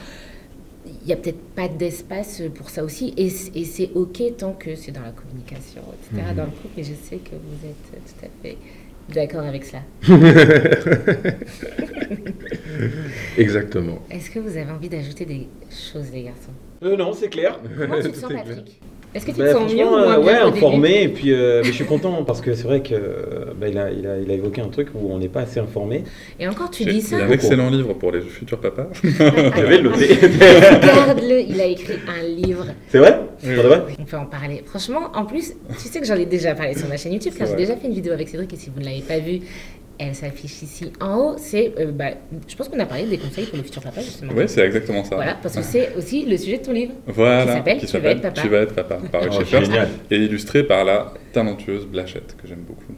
il n'y a peut-être pas d'espace pour ça aussi et c'est ok tant que c'est dans la communication, etc. dans le couple, et je sais que vous êtes tout à fait d'accord avec cela. Exactement. Est-ce que vous avez envie d'ajouter des choses, les garçons? Non, c'est clair. Comment tu te sens, Patrick? Est-ce que tu te Bah, sens mieux ou franchement, moins bien ouais, qu'au début? informé, et puis mais je suis content parce que c'est vrai que il a évoqué un truc où on n'est pas assez informé. Et encore, tu Il dis y ça? a un excellent livre pour les futurs papas. Je vais le noter. Regarde-le, il a écrit un livre. C'est vrai? Oui. Pour de vrai? On peut en parler. Franchement, en plus, tu sais que j'en ai déjà parlé sur ma chaîne YouTube, car j'ai déjà fait une vidéo avec Cédric, et si vous ne l'avez pas vue, elle s'affiche ici en haut. C'est, je pense qu'on a parlé des conseils pour les futurs papas, justement. Oui, c'est exactement ça. Voilà, parce que c'est aussi le sujet de ton livre. Voilà, Qui s'appelle Tu vas être papa. Tu vas être papa, par Oh, Rich First, génial. et illustré par la talentueuse Blachette, que j'aime beaucoup.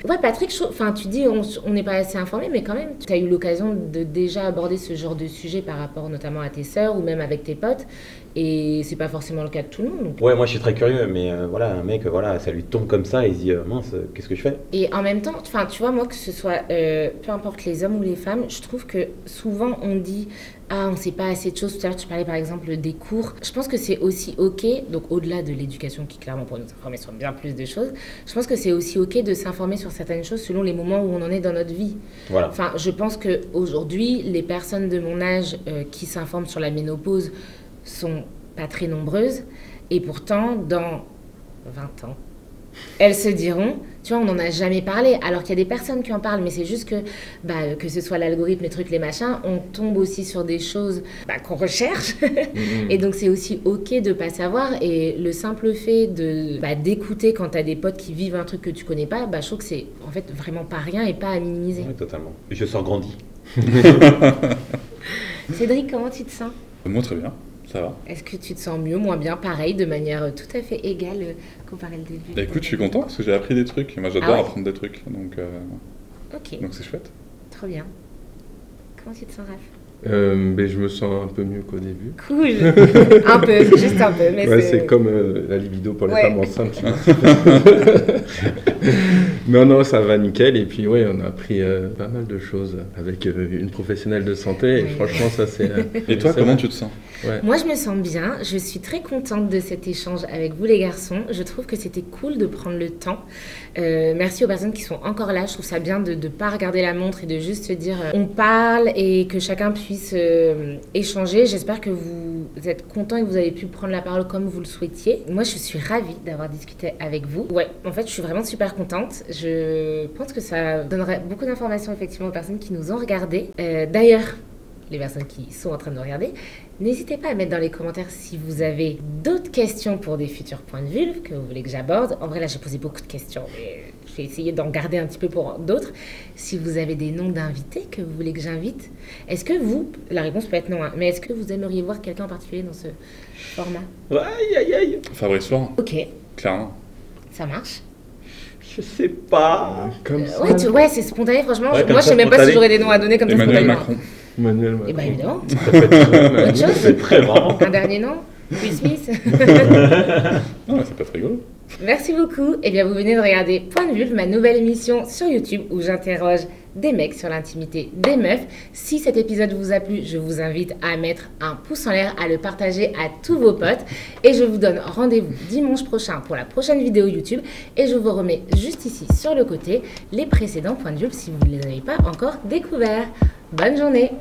Ouais, Patrick, tu dis on n'est pas assez informé, mais quand même, tu as eu l'occasion de déjà aborder ce genre de sujet par rapport notamment à tes sœurs ou même avec tes potes, et c'est pas forcément le cas de tout le monde. Donc. Ouais, moi je suis très curieux, mais voilà, un mec, voilà, ça lui tombe comme ça et il se dit mince, qu'est-ce que je fais? Et en même temps, tu vois, moi, que ce soit peu importe les hommes ou les femmes, je trouve que souvent on dit ah, on sait pas assez de choses. Tout à l'heure, tu parlais par exemple des cours. Je pense que c'est aussi ok, donc au-delà de l'éducation qui clairement pour nous informer sur bien plus de choses, je pense que c'est aussi ok de s'informer sur certaines choses selon les moments où on en est dans notre vie. Voilà. Enfin, je pense qu'aujourd'hui, les personnes de mon âge qui s'informent sur la ménopause sont pas très nombreuses, et pourtant, dans 20 ans, elles se diront, tu vois, on n'en a jamais parlé, alors qu'il y a des personnes qui en parlent, mais c'est juste que ce soit l'algorithme, les trucs, les machins, on tombe aussi sur des choses qu'on recherche, et donc c'est aussi ok de pas savoir, et le simple fait d'écouter quand t'as des potes qui vivent un truc que tu connais pas, je trouve que c'est en fait vraiment pas rien et pas à minimiser. Ouais, totalement. Et je sors grandi. Cédric, comment tu te sens? Moi, très bien, ça va. Est-ce que tu te sens mieux, moins bien, pareil, de manière tout à fait égale comparé au début? Bah, écoute, je suis content parce que j'ai appris des trucs. Moi, j'adore Ah ouais apprendre des trucs, donc Ok, c'est chouette. trop bien. Comment tu te sens, Raph? Mais je me sens un peu mieux qu'au début. Cool. Un peu, juste un peu, mais Ouais, c'est comme la libido pour les Ouais. femmes enceintes. Non, ça va nickel. Et puis, ouais, on a appris pas mal de choses avec une professionnelle de santé. Et Oui. franchement, ça, c'est... Et toi, c'est comment vrai. tu te sens? Ouais. Moi, je me sens bien. Je suis très contente de cet échange avec vous, les garçons. Je trouve que c'était cool de prendre le temps. Merci aux personnes qui sont encore là. Je trouve ça bien de ne pas regarder la montre et de juste se dire on parle et que chacun puisse échanger. J'espère que vous êtes contents et que vous avez pu prendre la parole comme vous le souhaitiez. Moi, je suis ravie d'avoir discuté avec vous. Ouais, en fait, je suis vraiment super contente. Je pense que ça donnerait beaucoup d'informations effectivement aux personnes qui nous ont regardées. D'ailleurs, les personnes qui sont en train de nous regarder, n'hésitez pas à mettre dans les commentaires si vous avez d'autres questions pour des futurs points de vulve que vous voulez que j'aborde. En vrai, là, j'ai posé beaucoup de questions, mais je vais essayer d'en garder un petit peu pour d'autres. Si vous avez des noms d'invités que vous voulez que j'invite, est-ce que vous, la réponse peut être non, hein, mais est-ce que vous aimeriez voir quelqu'un en particulier dans ce format? Aïe, aïe, aïe. Fabrice Florent, Ok, clairement. ça marche. Je sais pas. Comme ça. Ouais, c'est spontané, franchement. Ouais, comme Moi, je ça, sais même pas si spontané. j'aurais des noms à donner comme ça Emmanuel spontanément. Macron. Emmanuel Macron. Eh bien, évidemment. Ça peut être Autre chose? c'est très marrant. Un dernier nom? Will Smith. Non, mais ça peut être rigolo. Merci beaucoup. Eh bien, vous venez de regarder Point de Vulve, ma nouvelle émission sur YouTube où j'interroge des mecs sur l'intimité des meufs. Si cet épisode vous a plu, je vous invite à mettre un pouce en l'air, à le partager à tous vos potes. Et je vous donne rendez-vous dimanche prochain pour la prochaine vidéo YouTube. Et je vous remets juste ici sur le côté les précédents Points de Vulve si vous ne les avez pas encore découverts. Bonne journée!